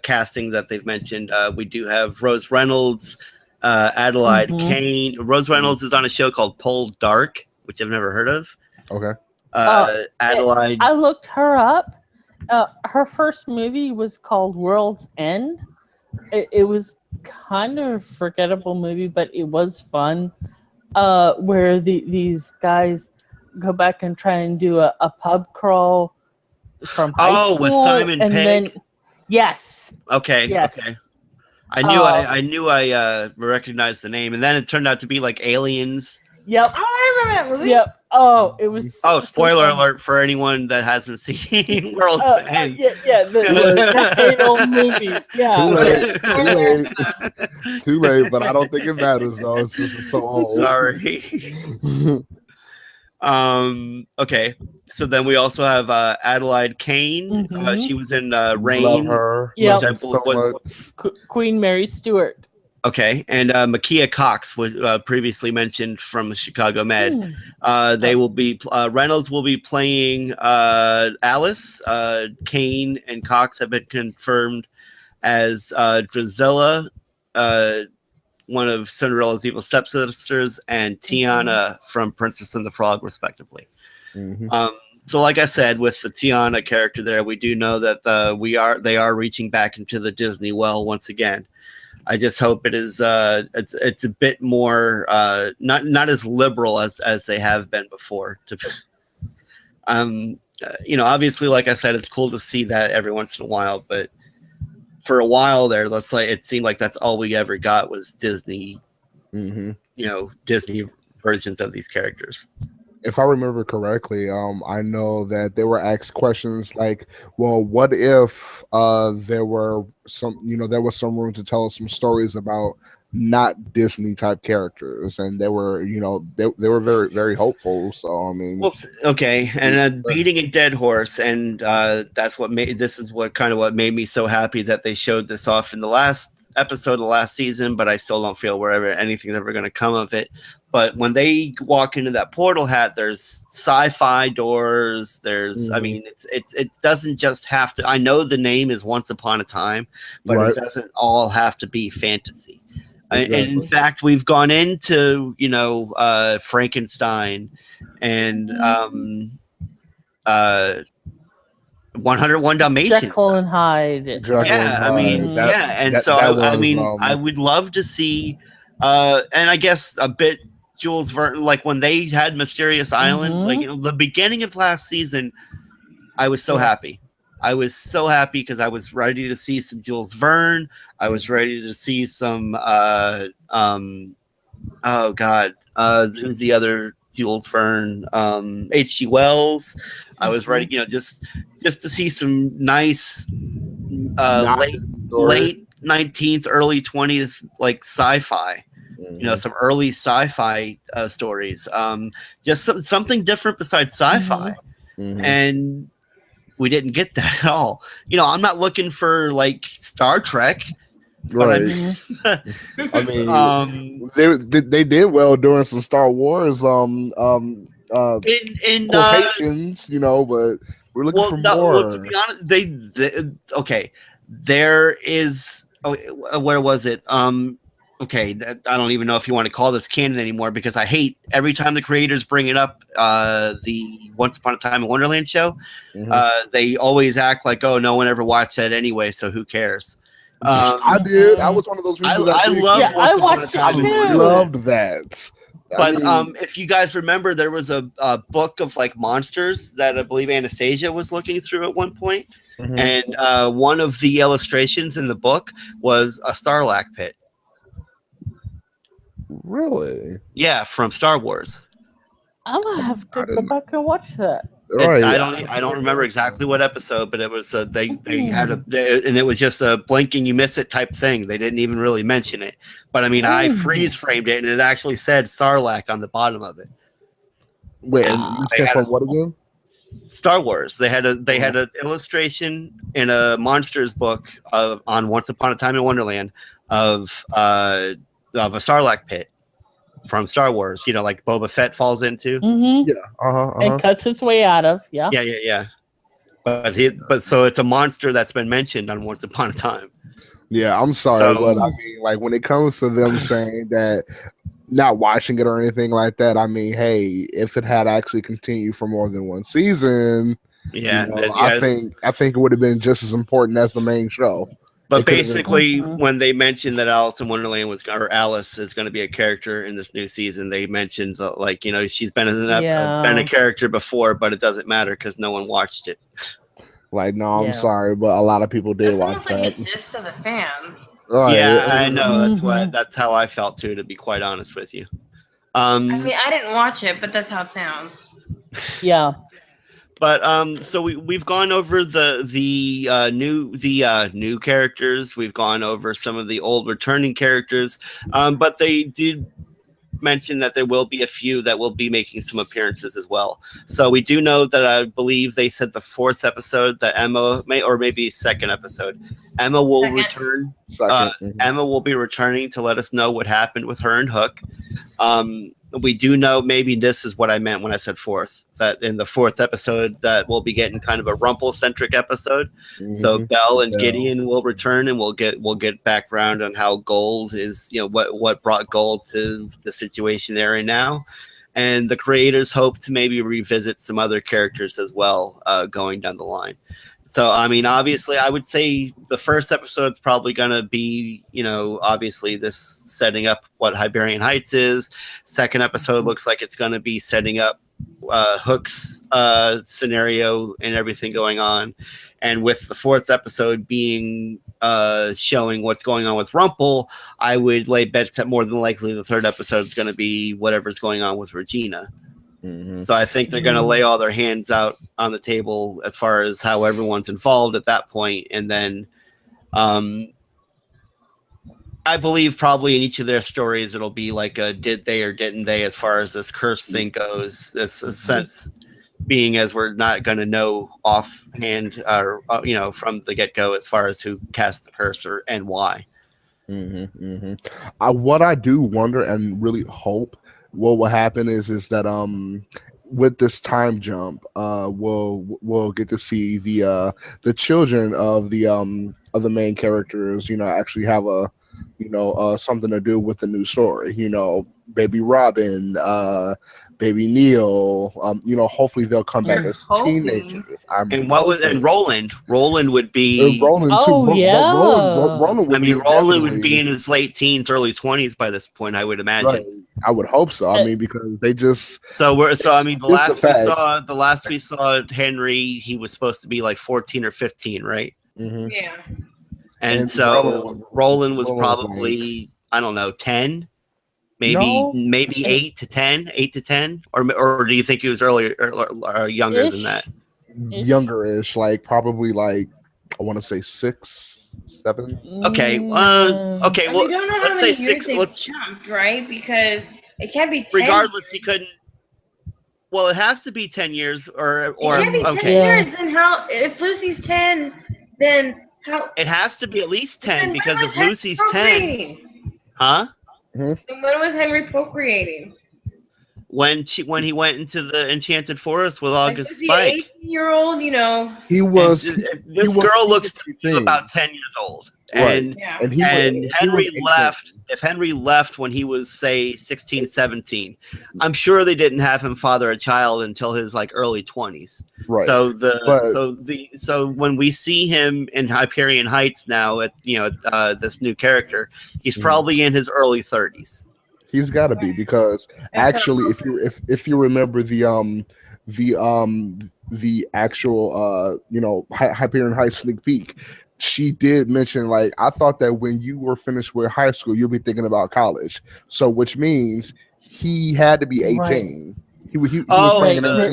casting that they've mentioned, we do have Rose Reynolds, Adelaide Kane. Rose Reynolds is on a show called Pull Dark, which I've never heard of. Okay. Adelaide. I looked her up. Her first movie was called World's End. It was kind of a forgettable movie, but it was fun. Where these guys go back and try and do a pub crawl from high school. With Simon Pegg. Yes. Okay. Yes. Okay. I knew I recognized the name, and then it turned out to be like Aliens. Yep. Oh, I remember that movie. Yep. Oh, it was. Oh, spoiler alert for anyone that hasn't seen World's End. Yeah, the old movie. Yeah. Too late, but I don't think it matters though. It's just so old. Sorry. Okay, so then we also have Adelaide Kane. She was in Rain. Love her. Yep. Which was Queen Mary Stewart. Okay, and Makia Cox was previously mentioned from Chicago Med. They will be Reynolds will be playing Alice. Kane and Cox have been confirmed as Drusilla, one of Cinderella's evil stepsisters, and Tiana from Princess and the Frog, respectively. So, like I said, with the Tiana character there, we do know that they are reaching back into the Disney well once again. I just hope it is it's a bit more not as liberal as they have been before. Obviously, like I said, it's cool to see that every once in a while, but for a while there, it seemed like that's all we ever got was Disney, Disney versions of these characters. If I remember correctly, I know that they were asked questions like, well, what if there was some room to tell us some stories about not Disney type characters, and they were they were very, very hopeful. So I mean, well, okay, and beating a dead horse, and that's what made what made me so happy that they showed this off in the last episode of the last season. But I still don't feel anything's ever going to come of it. But when they walk into that portal hat, there's sci-fi doors. There's, I mean, it doesn't just have to. I know the name is Once Upon a Time, but It doesn't all have to be fantasy. And in fact, we've gone into Frankenstein and 101 Dalmatians. Jekyll and Hyde. I would love to see, and I guess a bit Jules Verne, like when they had Mysterious Island, like the beginning of last season, I was so happy. I was so happy because I was ready to see some Jules Verne. I was ready to see some who's the other Jules Verne? H.G. Wells. I was ready, just to see some nice late 19th, early 20th, like sci-fi. Some early sci-fi stories. Just something different besides sci-fi. And we didn't get that at all. I'm not looking for like Star Trek. Right. I mean, they did well during some Star Wars quotations, but we're looking for more. Well, to be honest, there is. Where was it? Okay, I don't even know if you want to call this canon anymore because I hate every time the creators bring it up. The Once Upon a Time in Wonderland show, they always act like, oh, no one ever watched that anyway, so who cares? I did. I was one of those people I loved. I watched it too. I loved that. But if you guys remember, there was a book of like monsters that I believe Anastasia was looking through at one point, and one of the illustrations in the book was a Sarlacc pit. Really? Yeah, from Star Wars. I'm gonna have to go back and watch that. Right. I don't remember exactly what episode, but it was they had and it was just a blinking you miss it type thing. They didn't even really mention it, but I mean, I freeze framed it, and it actually said Sarlacc on the bottom of it. Wait, from what again? Star Wars. They had an illustration in a monsters book on Once Upon a Time in Wonderland of a Sarlacc pit from Star Wars, like Boba Fett falls into. Yeah. And cuts his way out of. Yeah. But so it's a monster that's been mentioned on Once Upon a Time. Yeah, I'm sorry, but I mean, like when it comes to them saying that, not watching it or anything like that, I mean, hey, if it had actually continued for more than one season, I think it would have been just as important as the main show. But basically, when they mentioned that Alice in Wonderland Alice is going to be a character in this new season, they mentioned she's been a character before, but it doesn't matter because no one watched it. Like, no, I'm sorry, but a lot of people did watch that. It's just to the fans. Right. Yeah, I know. That's how I felt too, to be quite honest with you. I mean, I didn't watch it, but that's how it sounds. Yeah. But so we've gone over the new characters. We've gone over some of the old returning characters. But they did mention that there will be a few that will be making some appearances as well. So we do know that I believe they said the 4th episode that Emma or maybe 2nd episode. Emma will return. Emma will be returning to let us know what happened with her and Hook. We do know, maybe this is what I meant when I said 4th, that in the 4th episode that we'll be getting kind of a Rumple-centric episode. So Belle and Gideon will return, and we'll get background on how Gold is, what brought Gold to the situation they're in now. And the creators hope to maybe revisit some other characters as well, going down the line. So, I mean, obviously, I would say the first episode's probably going to be, obviously this setting up what Hyperion Heights is. Second episode looks like it's going to be setting up Hook's scenario and everything going on. And with the 4th episode being showing what's going on with Rumple, I would lay bets that more than likely the 3rd episode is going to be whatever's going on with Regina. So I think they're going to lay all their hands out on the table as far as how everyone's involved at that point. And then I believe probably in each of their stories, it'll be like a did they or didn't they as far as this curse thing goes. It's a sense being as we're not going to know offhand or, from the get-go as far as who cast the curse and why. What I do wonder and really hope what will happen is that with this time jump, we'll get to see the children of the main characters, actually have a something to do with the new story. Baby Robin, Baby Neil. Hopefully they'll come back as teenagers. And Roland? Roland would be. Roland too. Roland would be in his late teens, early 20s by this point, I would imagine. Right. I would hope so. I mean, because they just. The last we saw Henry, he was supposed to be like 14 or 15, right? Mm-hmm. Yeah. And so Roland was probably, I don't know, 10. Maybe 8 to 10, or do you think he was earlier or younger than that? Younger-ish, like probably like I want to say 6, 7. Okay, okay. Well, let's say 6. Let's jumped, right? Because it can't be 10. Regardless, he couldn't. Well, it has to be 10 years, or it can't be 10 years. Then how? If Lucy's 10, then how? It has to be at least 10 because if Lucy's 10, huh? Mm-hmm. And when was Henry procreating? When he went into the Enchanted Forest with August Spike. 18-year-old, He was. This girl looks to be about 10 years old. And Henry left. If Henry left when he was, say, 16, 17, I'm sure they didn't have him father a child until his like early 20s. Right. So when we see him in Hyperion Heights now at this new character, he's probably in his early 30s. He's got to be, because actually, if you remember the actual Hyperion Heights sneak peek, she did mention, like, I thought that when you were finished with high school, you'll be thinking about college. So, which means he had to be 18. Right. He was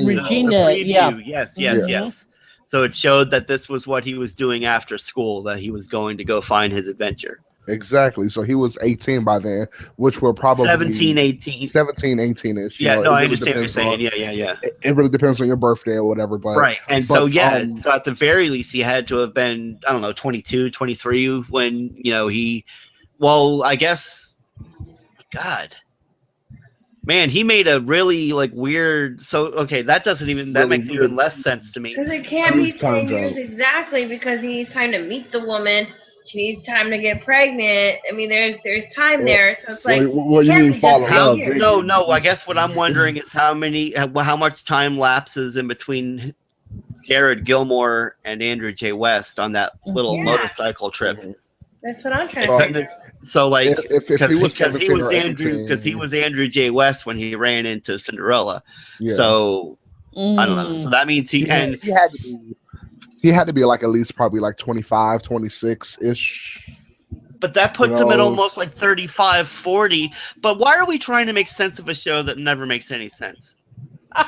Regina, yes. So it showed that this was what he was doing after school, that he was going to go find his adventure. Exactly. So he was 18 by then, which were probably 17, 18. 17, 18-ish. Yeah, I understand what you're saying. Yeah. It really depends on your birthday or whatever. But right. And so at the very least, he had to have been, I don't know, 22, 23 when, I guess, God. Man, he made a really weird. So that makes even less sense to me. Because it can't be 10 years exactly, because he needs time to meet the woman. She needs time to get pregnant. I mean, there's time there. So it's like, what you mean fall in love? No. I guess what I'm wondering is how much time lapses in between Jared Gilmore and Andrew J. West on that little motorcycle trip. That's what I'm trying to. So because he was Andrew J. West when he ran into Cinderella. Yeah. So I don't know. So that means he had to be. He had to be at least probably 25, 26-ish. But that puts him at almost 35, 40. But why are we trying to make sense of a show that never makes any sense? You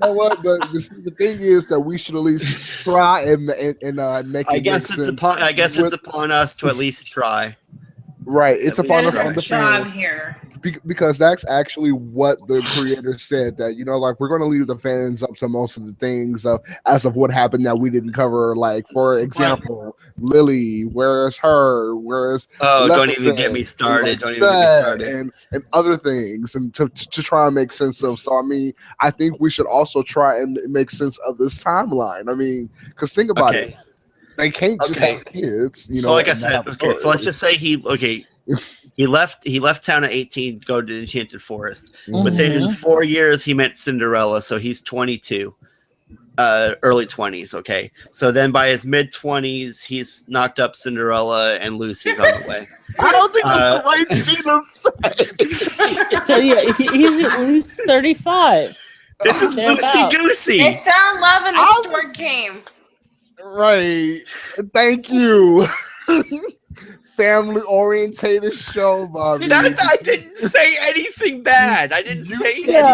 know what? But the thing is that we should at least try and make it make sense. I guess it's upon us to at least try. Right. It's upon us on the fans. Here. Because that's actually what the creator said, that we're going to leave the fans up to most of the things as of what happened that we didn't cover. Like, for example, Lily, where's her? Where's don't even get me started. And other things, and to try and make sense of. So I mean, I think we should also try and make sense of this timeline. I mean, because think about it. They can't just have kids, like I said, so let's just say he left town at 18 to go to the Enchanted Forest. Mm-hmm. Within 4 years, he met Cinderella, so he's 22, early 20s. Okay, so then by his mid 20s, he's knocked up Cinderella, and Lucy's on the way. I don't think that's the right thing to say. So yeah, he's at least 35. This is Lucy Goosey. They found love in the stork came. Right. Thank you. Family orientated show, Bobby. I didn't say anything bad. I didn't say anything.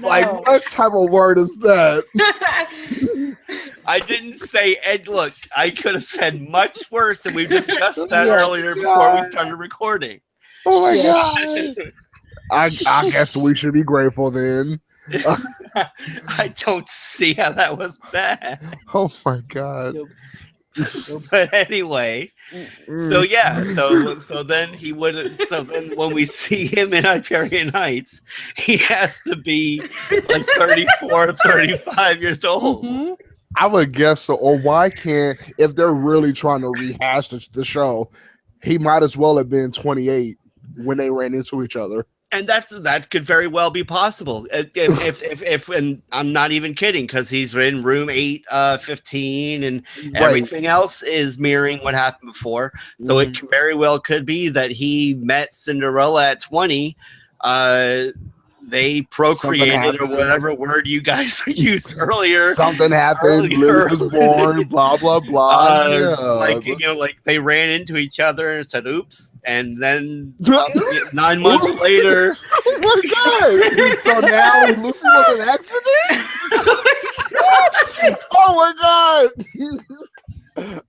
What type of word is that? I didn't say, look, I could have said much worse, and we discussed that earlier before we started recording. Oh my God. I guess we should be grateful then. I don't see how that was bad. Oh my God. But anyway, so then when we see him in Hyperion Heights, he has to be 34, 35 years old. Mm-hmm. I would guess so. Or why can't, if they're really trying to rehash the show, he might as well have been 28 when they ran into each other. And that could very well be possible. If and I'm not even kidding, because he's in room 815 and everything else is mirroring what happened before. So it very well could be that he met Cinderella at 20. They procreated, or whatever word you guys used earlier. Something happened. Lily was born. Blah blah blah. Like they ran into each other and said, "Oops!" And then 9 months later, oh my god! So now Lucy was an accident. Oh my god!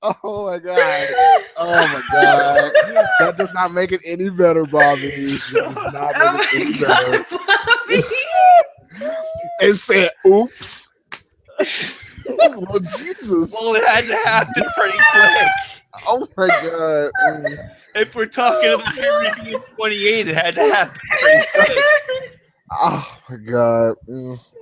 Oh my god! Oh my god! That does not make it any better, Bobby. That does not make it any better. And said, "Oops." Well, Jesus. Well, it had to happen pretty quick. Oh my god! If we're talking about Henry being 28, it had to happen pretty quick. Oh my god.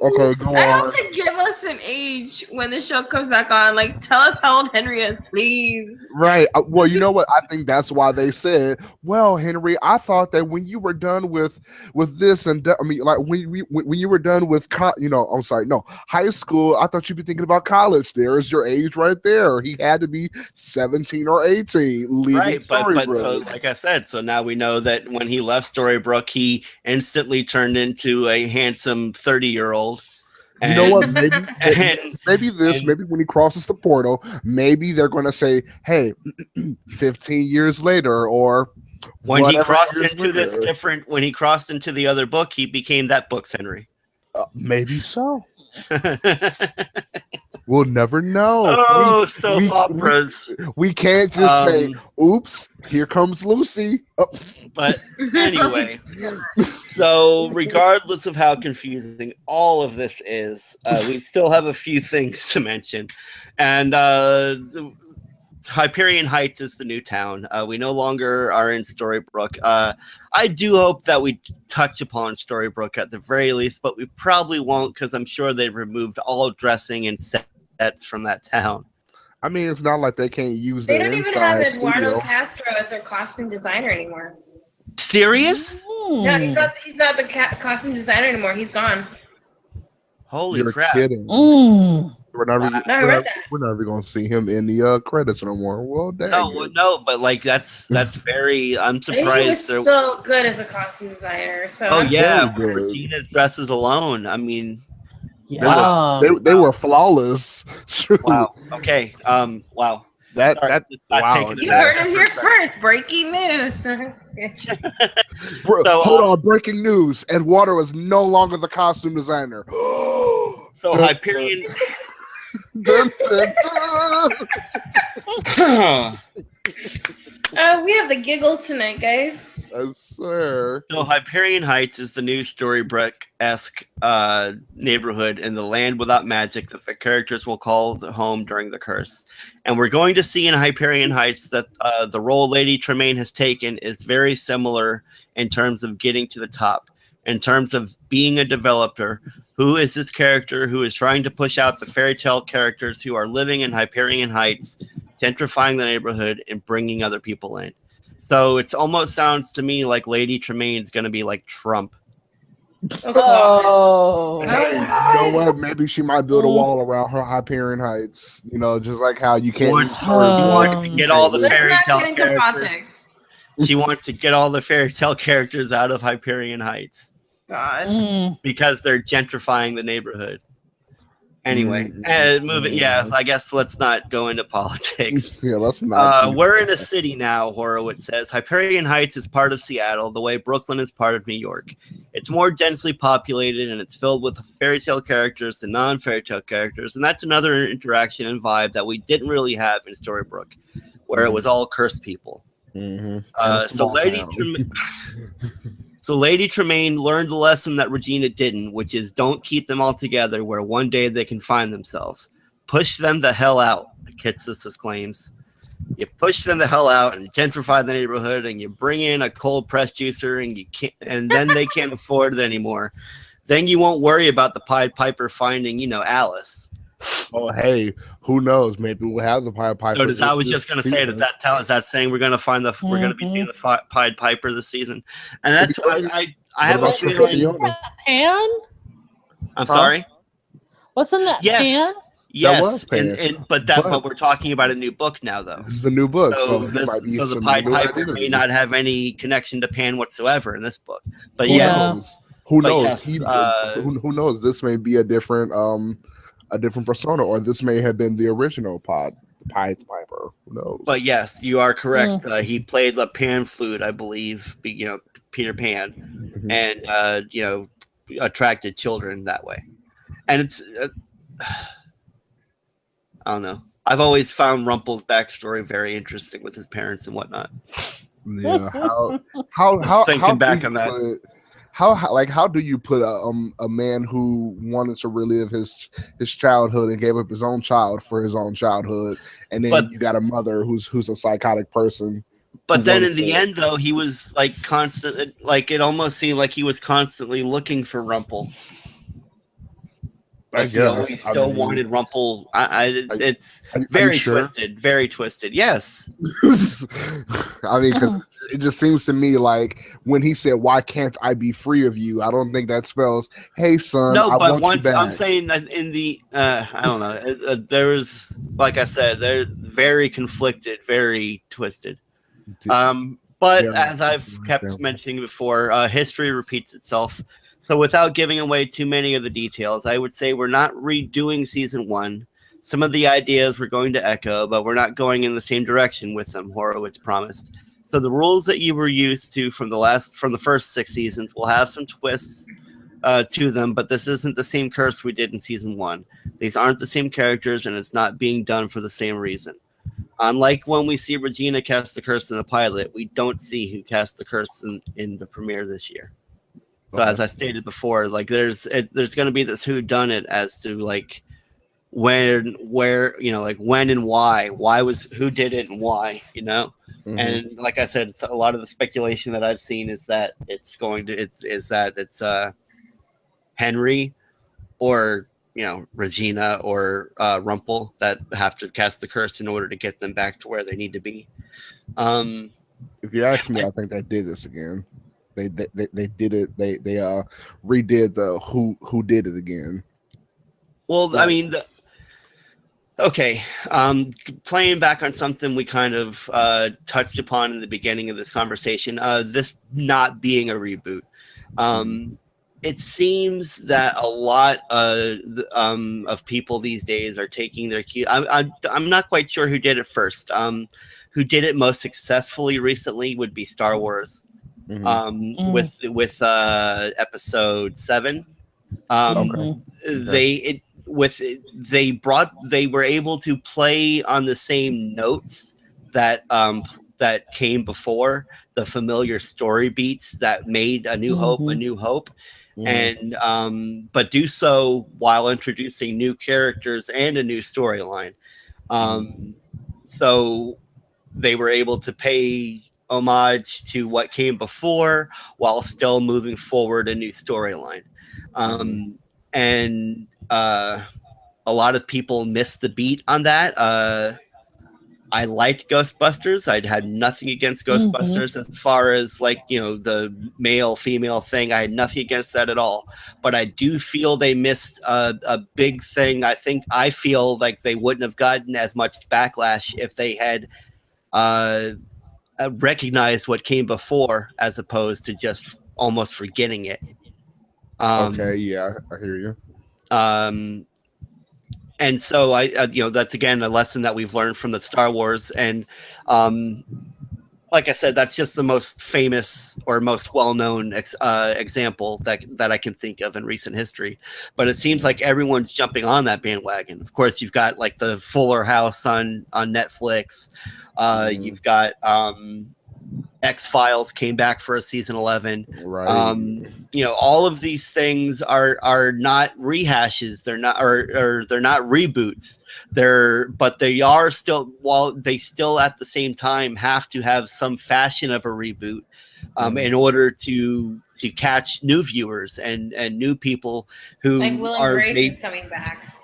Okay, go on. I hope they give us an age when the show comes back on. Like, tell us how old Henry is, please. Right. Well, you know what? I think that's why they said, well, Henry, I thought that when you were done with this and I mean, like when you were done with high school, I thought you'd be thinking about college. There's your age right there. He had to be 17 or 18 leaving Storybrooke. But so like I said, so now we know that when he left Storybrooke, he instantly turned into a handsome 30-year-old. You know what? Maybe when he crosses the portal, maybe they're going to say, "Hey, 15 years later," or when he crossed into the other book, he became that book's Henry. Maybe so. We'll never know. Oh, soap operas. We can't just say, "Oops, here comes Lucy." Oh. But anyway, so regardless of how confusing all of this is, we still have a few things to mention. And Hyperion Heights is the new town. We no longer are in Storybrooke. I do hope that we touch upon Storybrooke at the very least, but we probably won't, because I'm sure they've removed all dressing and sets from that town. I mean, it's not like they can't use They their don't even have inside Eduardo studio. Castro as their costume designer anymore. Serious? No, he's not the costume designer anymore. He's gone. Holy You're crap. kidding. We're not even going to see him in the credits no more. Well, dang. No, but like that's very. I'm surprised. He was so good as a costume designer. So oh yeah, Regina's dresses alone. I mean, they were flawless. Wow. Okay. Wow. Wow. You heard him here first. Breaking news. Hold on. Breaking news. Eduardo is no longer the costume designer. So Hyperion. Dun, dun, dun. We have the giggles tonight, guys. I swear. So Hyperion Heights is the new Storybrooke-esque neighborhood in the land without magic that the characters will call the home during the curse. And we're going to see in Hyperion Heights that the role Lady Tremaine has taken is very similar in terms of getting to the top, in terms of being a developer. Who is this character who is trying to push out the fairy tale characters who are living in Hyperion Heights, gentrifying the neighborhood, and bringing other people in? So it almost sounds to me like Lady Tremaine's going to be like Trump. Oh. Hey, you know what? Maybe she might build a wall around her Hyperion Heights. You know, just like how you can't. She wants to get all the fairy tale characters. She wants to get all the fairy tale characters out of Hyperion Heights. God. Because they're gentrifying the neighborhood. Anyway, moving. Yeah, I guess let's not go into politics. Yeah, let's not. We're in a city now, Horowitz says. Hyperion Heights is part of Seattle, the way Brooklyn is part of New York. It's more densely populated, and it's filled with fairy tale characters than non-fairy tale characters. And that's another interaction and vibe that we didn't really have in Storybrooke, where it was all cursed people. So Lady Tremaine learned the lesson that Regina didn't, which is don't keep them all together where one day they can find themselves. Push them the hell out, Kitsis claims. You push them the hell out and gentrify the neighborhood, and you bring in a cold press juicer, and then they can't afford it anymore. Then you won't worry about the Pied Piper finding, Alice. Oh, hey, who knows? Maybe we'll have the Pied Piper. So I was just going to say, is that saying we're going to find we're going to be seeing the Pied Piper this season? And that's I have a feeling. Pan? I'm sorry. Wasn't that Pan? Yes, but we're talking about a new book now, though. This is a new book, so the Pied Piper may not have any connection to Pan whatsoever in this book. But who knows? Who knows? This may be a different persona, or this may have been the original Pied Piper. Who knows? But yes, you are correct. He played the pan flute, I believe. Peter Pan, and attracted children that way. And it's. I don't know. I've always found Rumpel's backstory very interesting with his parents and whatnot. Yeah, how thinking back on that. How do you put a man who wanted to relive his childhood and gave up his own child for his own childhood, and then you got a mother who's a psychotic person. But then in the end, though, he was constant. It almost seemed like he was constantly looking for Rumpel. I guess he still wanted Rumpel. It's very twisted. Very twisted. Yes. I mean, because it just seems to me like when he said, "Why can't I be free of you?" I don't think that spells, "Hey, son." No, I but want you back. I'm saying in the I don't know. There was, like I said, they're very conflicted, very twisted. But as I've kept mentioning before, history repeats itself. So without giving away too many of the details, I would say we're not redoing season 1. Some of the ideas we're going to echo, but we're not going in the same direction with them, Horowitz promised. So the rules that you were used to from the first 6 seasons will have some twists to them, but this isn't the same curse we did in season 1. These aren't the same characters, and it's not being done for the same reason. Unlike when we see Regina cast the curse in the pilot, we don't see who cast the curse in the premiere this year. So as I stated before, there's going to be this whodunit as to when and why who did it and why, and like I said, it's a lot of the speculation that I've seen is that it's Henry or Regina or Rumpel that have to cast the curse in order to get them back to where they need to be. If you ask me, I think they did this again. They did it. They redid the who did it again. Well, I mean, okay. Playing back on something we kind of touched upon in the beginning of this conversation, this not being a reboot. It seems that a lot of people these days are taking their cue. I'm not quite sure who did it first. Who did it most successfully recently would be Star Wars. With episode 7, they were able to play on the same notes that came before the familiar story beats that made A New Hope, and but do so while introducing new characters and a new storyline. So they were able to pay homage to what came before while still moving forward a new storyline. And a lot of people missed the beat on that. I liked Ghostbusters. I'd had nothing against Ghostbusters as far as the male female thing. I had nothing against that at all, but I do feel they missed a big thing. I feel like they wouldn't have gotten as much backlash if they had recognize what came before as opposed to just almost forgetting it. Okay, yeah, I hear you. And so I that's again a lesson that we've learned from the Star Wars, and like I said, that's just the most famous or most well-known example that I can think of in recent history. But it seems like everyone's jumping on that bandwagon. Of course, you've got the Fuller House on Netflix. You've got X-Files came back for a season 11. Right. All of these things are not rehashes. They're not or they're not reboots. But they are still, while they still at the same time have to have some fashion of a reboot in order to catch new viewers and new people who Will and Grace is coming back.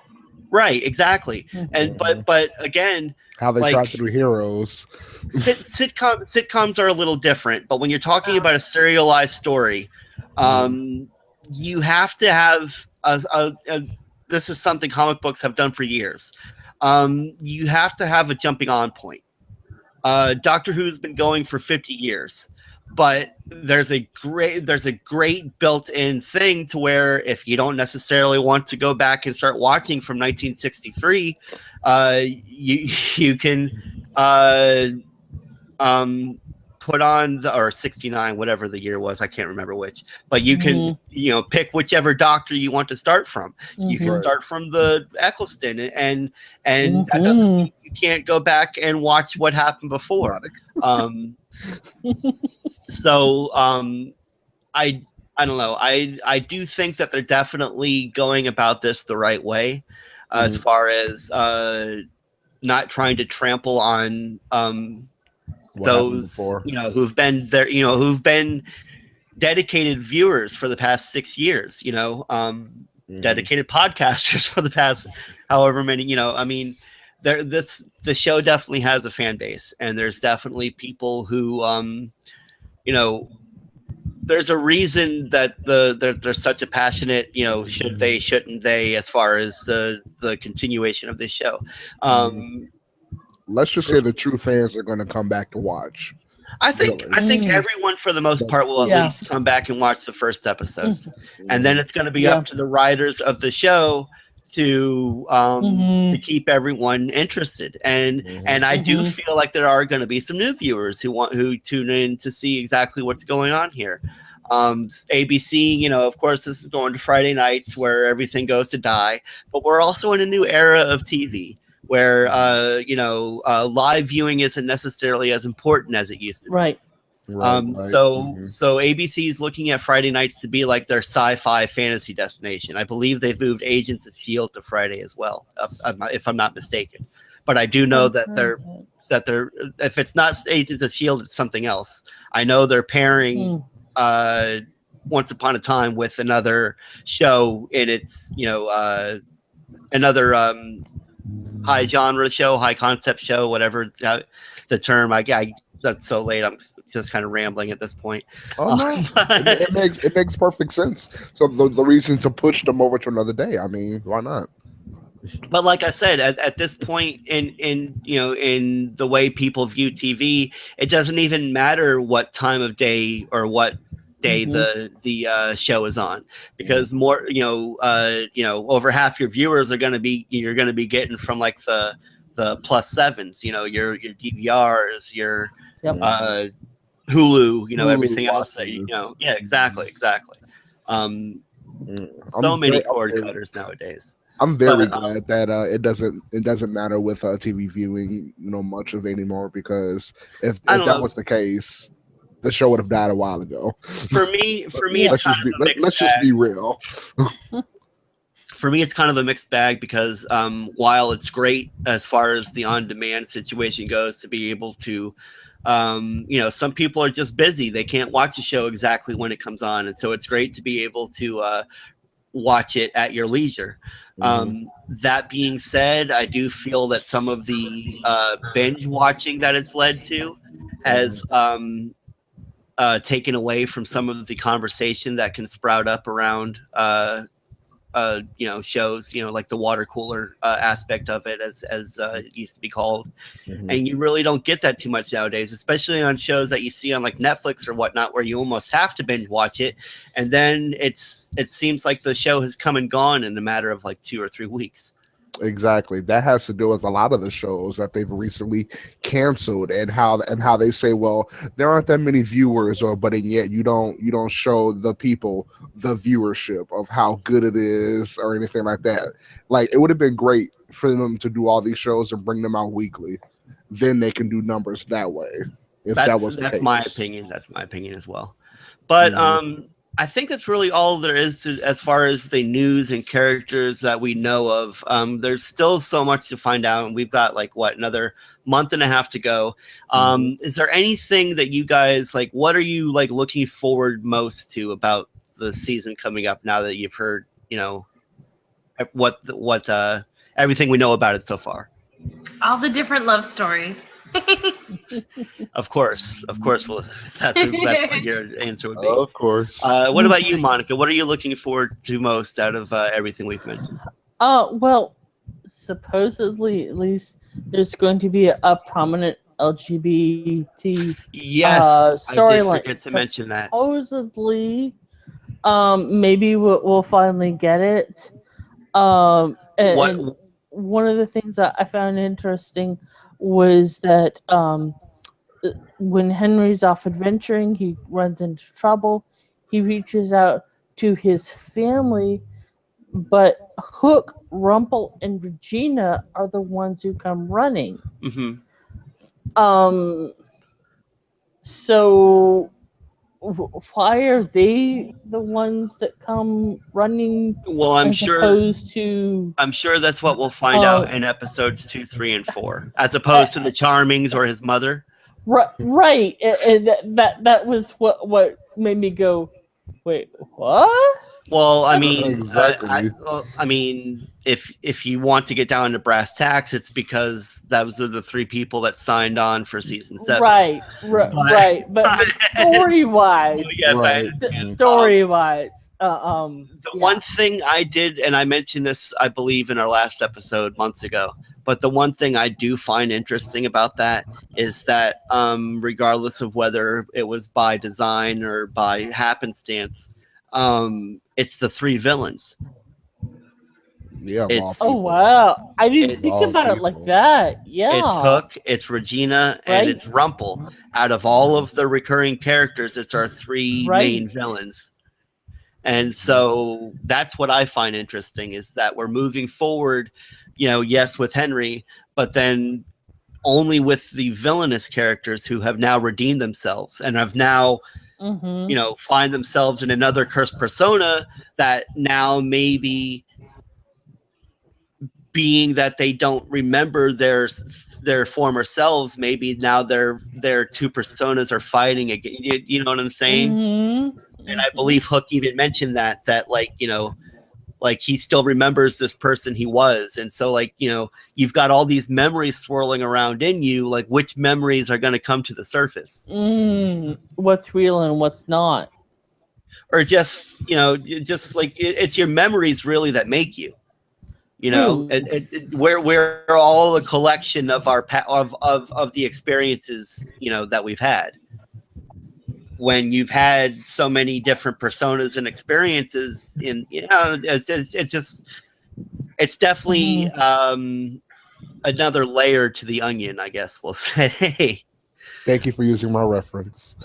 Right, exactly. And but again, how they like, try to do heroes. Sitcoms are a little different, but when you're talking about a serialized story, you have to have this is something comic books have done for years. You have to have a jumping on point. Doctor Who's been going for 50 years, but there's a great built-in thing to where if you don't necessarily want to go back and start watching from 1963, you can put on or 69, whatever the year was, I can't remember which, but you can pick whichever Doctor you want to start from. You can start from the Eccleston, and that doesn't mean you can't go back and watch what happened before. So I don't know. I do think that they're definitely going about this the right way, as far as not trying to trample on those who've been there, who've been dedicated viewers for the past 6 years, dedicated podcasters for the past however many, I mean, the show definitely has a fan base, and there's definitely people who there's a reason that there's such a passionate, should they, shouldn't they, as far as the continuation of this show. Let's just say the true fans are going to come back to watch. I think everyone, for the most part, will at least come back and watch the first episodes, and then it's going to be up to the writers of the show to keep everyone interested. And I do feel like there are going to be some new viewers who tune in to see exactly what's going on here. ABC, of course, this is going to Friday nights where everything goes to die, but we're also in a new era of TV where live viewing isn't necessarily as important as it used to be. Right. So ABC is looking at Friday nights to be like their sci-fi fantasy destination. I believe they've moved Agents of S.H.I.E.L.D. to Friday as well, if I'm not mistaken. But I do know that they're if it's not Agents of S.H.I.E.L.D., it's something else. I know they're pairing Once Upon a Time with another show in its another high genre show, high concept show, whatever the term. I that's so late. I'm just kind of rambling at this point. Oh no, it makes perfect sense. So the reason to push them over to another day. I mean, why not? But like I said, at this point in the way people view TV, it doesn't even matter what time of day or what day the show is on, because more over half your viewers you're going to be getting from like the +7s, your DVRs, your Hulu, everything else that exactly. So many cord cutters nowadays. I'm very glad that it doesn't matter with TV viewing much of anymore, because if that was the case, the show would have died a while ago. For me, let's just be real. For me, it's kind of a mixed bag, because while it's great as far as the on-demand situation goes to be able to, some people are just busy. They can't watch a show exactly when it comes on. And so it's great to be able to watch it at your leisure. That being said, I do feel that some of the binge watching that it's led to has taken away from some of the conversation that can sprout up around shows, like the water cooler aspect of it, as it used to be called. And you really don't get that too much nowadays, especially on shows that you see on like Netflix or whatnot, where you almost have to binge watch it, and then it seems like the show has come and gone in a matter of like 2 or 3 weeks. Exactly. That has to do with a lot of the shows that they've recently canceled, and how they say, well, there aren't that many viewers, but yet you don't show the people the viewership of how good it is or anything like that. Like, it would have been great for them to do all these shows and bring them out weekly. Then they can do numbers that way. That's my opinion. That's my opinion as well. But I think that's really all there is to, as far as the news and characters that we know of. There's still so much to find out, and we've got another month and a half to go. Is there anything that you guys what are you looking forward most to about the season coming up, now that you've heard what everything we know about it so far. All the different love stories. Of course. Well, that's what your answer would be. Of course. What about you, Monica? What are you looking forward to most out of everything we've mentioned? Well, supposedly, at least, there's going to be a prominent LGBT I did forget to mention that. Supposedly, maybe we'll finally get it. And one of the things that I found interesting was that when Henry's off adventuring, he runs into trouble. He reaches out to his family, but Hook, Rumple, and Regina are the ones who come running. Mm-hmm. So why are they the ones that come running? Well, I'm sure that's what we'll find out in episodes 2, 3, and 4, as opposed to the Charmings or his mother. Right, and that was what made me go, wait, what? Well, I mean, exactly. I mean, if you want to get down to brass tacks, it's because those are the 3 people that signed on for season 7. Right. But story-wise, story-wise, one thing I did, and I mentioned this, I believe, in our last episode months ago. But the one thing I do find interesting about that is that, regardless of whether it was by design or by happenstance, it's the 3 villains. Yeah. Oh wow! I didn't think about it like that. Yeah. It's Hook, it's Regina, and it's Rumple. Out of all of the recurring characters, it's our 3 main villains. And so that's what I find interesting, is that we're moving forward, yes, with Henry, but then only with the villainous characters who have now redeemed themselves and have now, find themselves in another cursed persona that now maybe, being that they don't remember their former selves, maybe now their 2 personas are fighting again. You know what I'm saying? Mm-hmm. And I believe Hook even mentioned that like he still remembers this person he was. And so you've got all these memories swirling around in you, like which memories are going to come to the surface? What's real and what's not? Or just like it's your memories really that make you. We're all a collection of our of the experiences that we've had. When you've had so many different personas and experiences, it's definitely another layer to the onion, I guess we'll say. Thank you for using my reference.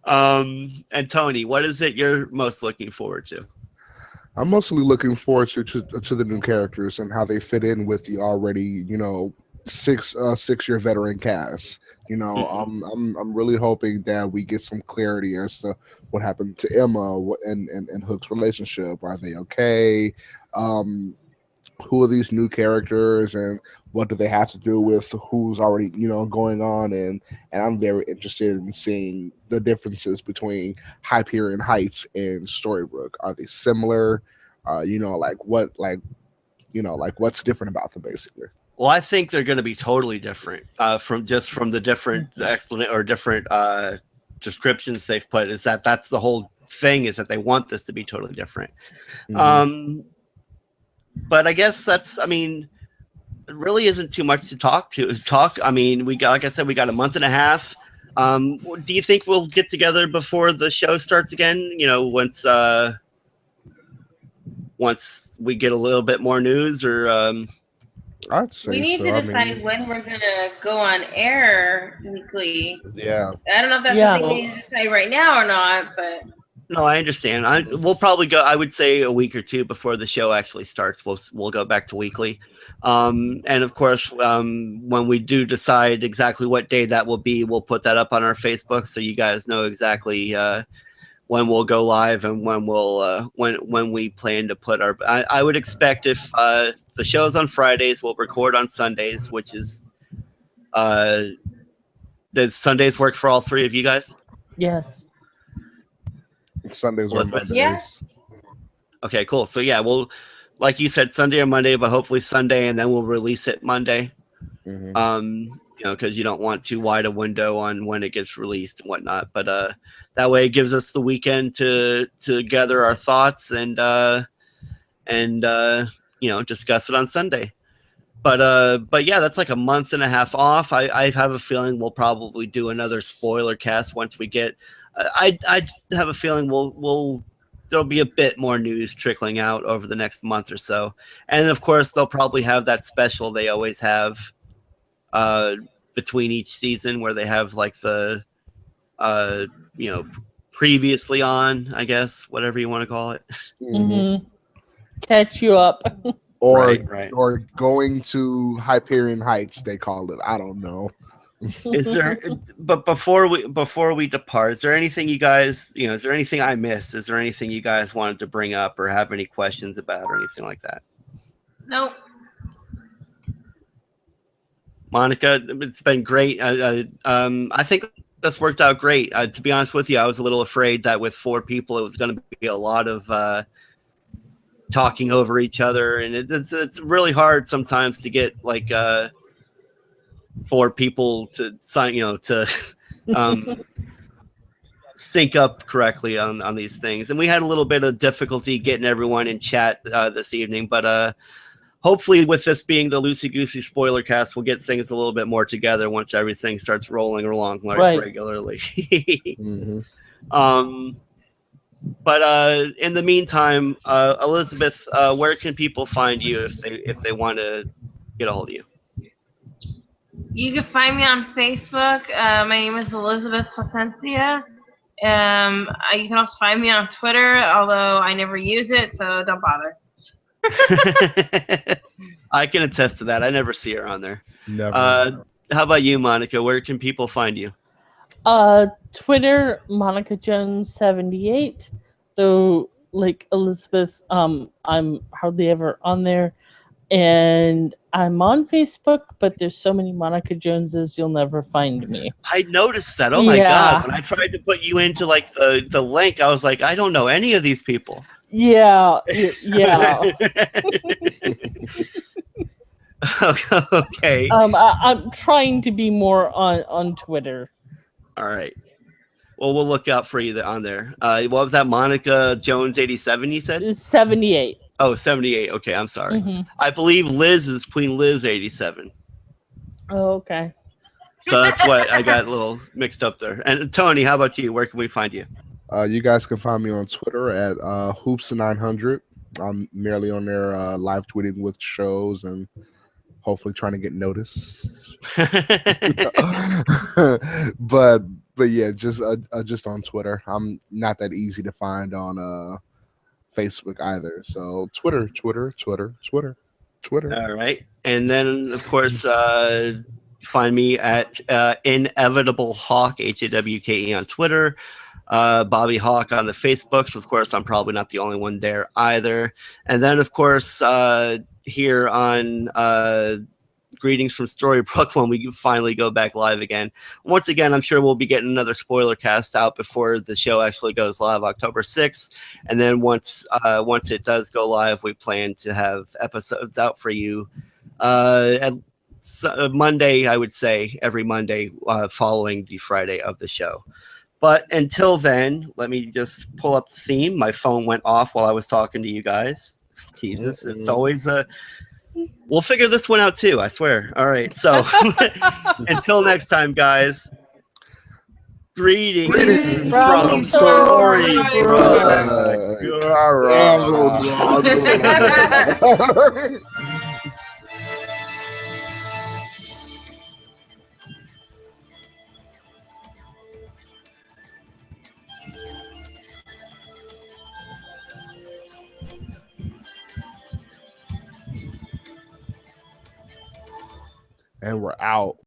And Tony, what is it you're most looking forward to? I'm mostly looking forward to the new characters and how they fit in with the already, 6-year veteran cast. I'm really hoping that we get some clarity as to what happened to Emma and Hook's relationship. Are they okay? Who are these new characters and what do they have to do with who's already, going on? And I'm very interested in seeing the differences between Hyperion Heights and Storybrooke. Are they similar? What's different about them, basically? Well, I think they're going to be totally different from the different explanation or different descriptions they've put. Is that's the whole thing, is that they want this to be totally different. Mm-hmm. But I guess it really isn't too much to talk. I mean, we got a month and a half. Do you think we'll get together before the show starts again? Once we get a little bit more news, or I'd say we need to decide when we're gonna go on air weekly. Yeah. I don't know if that's something we need to decide right now or not, but. No, I understand. We'll probably go. I would say a week or 2 before the show actually starts. We'll go back to weekly, and of course, when we do decide exactly what day that will be, we'll put that up on our Facebook so you guys know exactly when we'll go live and when we plan to put our. I would expect if the show's on Fridays, we'll record on Sundays, which is. Does Sundays work for all 3 of you guys? Yes. Sundays or Mondays. Yeah. Okay, cool. So yeah, we'll, like you said, Sunday or Monday, but hopefully Sunday, and then we'll release it Monday. Because you don't want too wide a window on when it gets released and whatnot. But that way it gives us the weekend to gather our thoughts and discuss it on Sunday. But yeah, that's like a month and a half off. I have a feeling we'll probably do another spoiler cast once we get. I have a feeling there'll be a bit more news trickling out over the next month or so, and of course they'll probably have that special they always have between each season where they have like the previously on, I guess, whatever you want to call it. Catch you up. Or right. or going to Hyperion Heights, they call it. I don't know. Is there? But before we depart, is there anything you guys, is there anything I missed? Is there anything you guys wanted to bring up or have any questions about or anything like that? Nope. Monica, it's been great. I think this worked out great. To be honest with you, I was a little afraid that with 4 people, it was going to be a lot of talking over each other, and it's really hard sometimes to get like 4 people to sign, to sync up correctly on these things. And we had a little bit of difficulty getting everyone in chat this evening, but hopefully with this being the Loosey Goosey spoiler cast, we'll get things a little bit more together once everything starts rolling along regularly. But in the meantime, Elizabeth, where can people find you if they want to get a hold of you? You can find me on Facebook. My name is Elizabeth Placencia. You can also find me on Twitter, although I never use it, so don't bother. I can attest to that. I never see her on there. Never. How about you, Monica? Where can people find you? Twitter, Monica Jones 78. Though, like Elizabeth, I'm hardly ever on there. And I'm on Facebook, but there's so many Monica Joneses, you'll never find me. I noticed that. Oh my God. When I tried to put you into like the link, I was like, I don't know any of these people. Yeah. Okay. I'm trying to be more on Twitter. All right. Well, we'll look out for you on there. What was that? Monica Jones 87, you said? 78. Oh, 78. Okay, I'm sorry. I believe Liz is Queen Liz 87. Oh, okay. So that's what I got a little mixed up there. And Tony, how about you? Where can we find you? You guys can find me on Twitter at Hoops900. I'm merely on there live tweeting with shows and hopefully trying to get noticed. but yeah, just on Twitter. I'm not that easy to find on Facebook either. So Twitter. All right. And then, of course, find me at Inevitable Hawk, HAWKE on Twitter. Bobby Hawk on the Facebooks. Of course, I'm probably not the only one there either. And then, of course, here on Greetings from Storybrooke when we finally go back live again. Once again, I'm sure we'll be getting another spoiler cast out before the show actually goes live October 6th. And then once it does go live, we plan to have episodes out for you at Monday, I would say, every Monday following the Friday of the show. But until then, let me just pull up the theme. My phone went off while I was talking to you guys. Jesus, it's always we'll figure this one out too, I swear. All right, so until next time, guys. Greetings from Storybrooke. And we're out.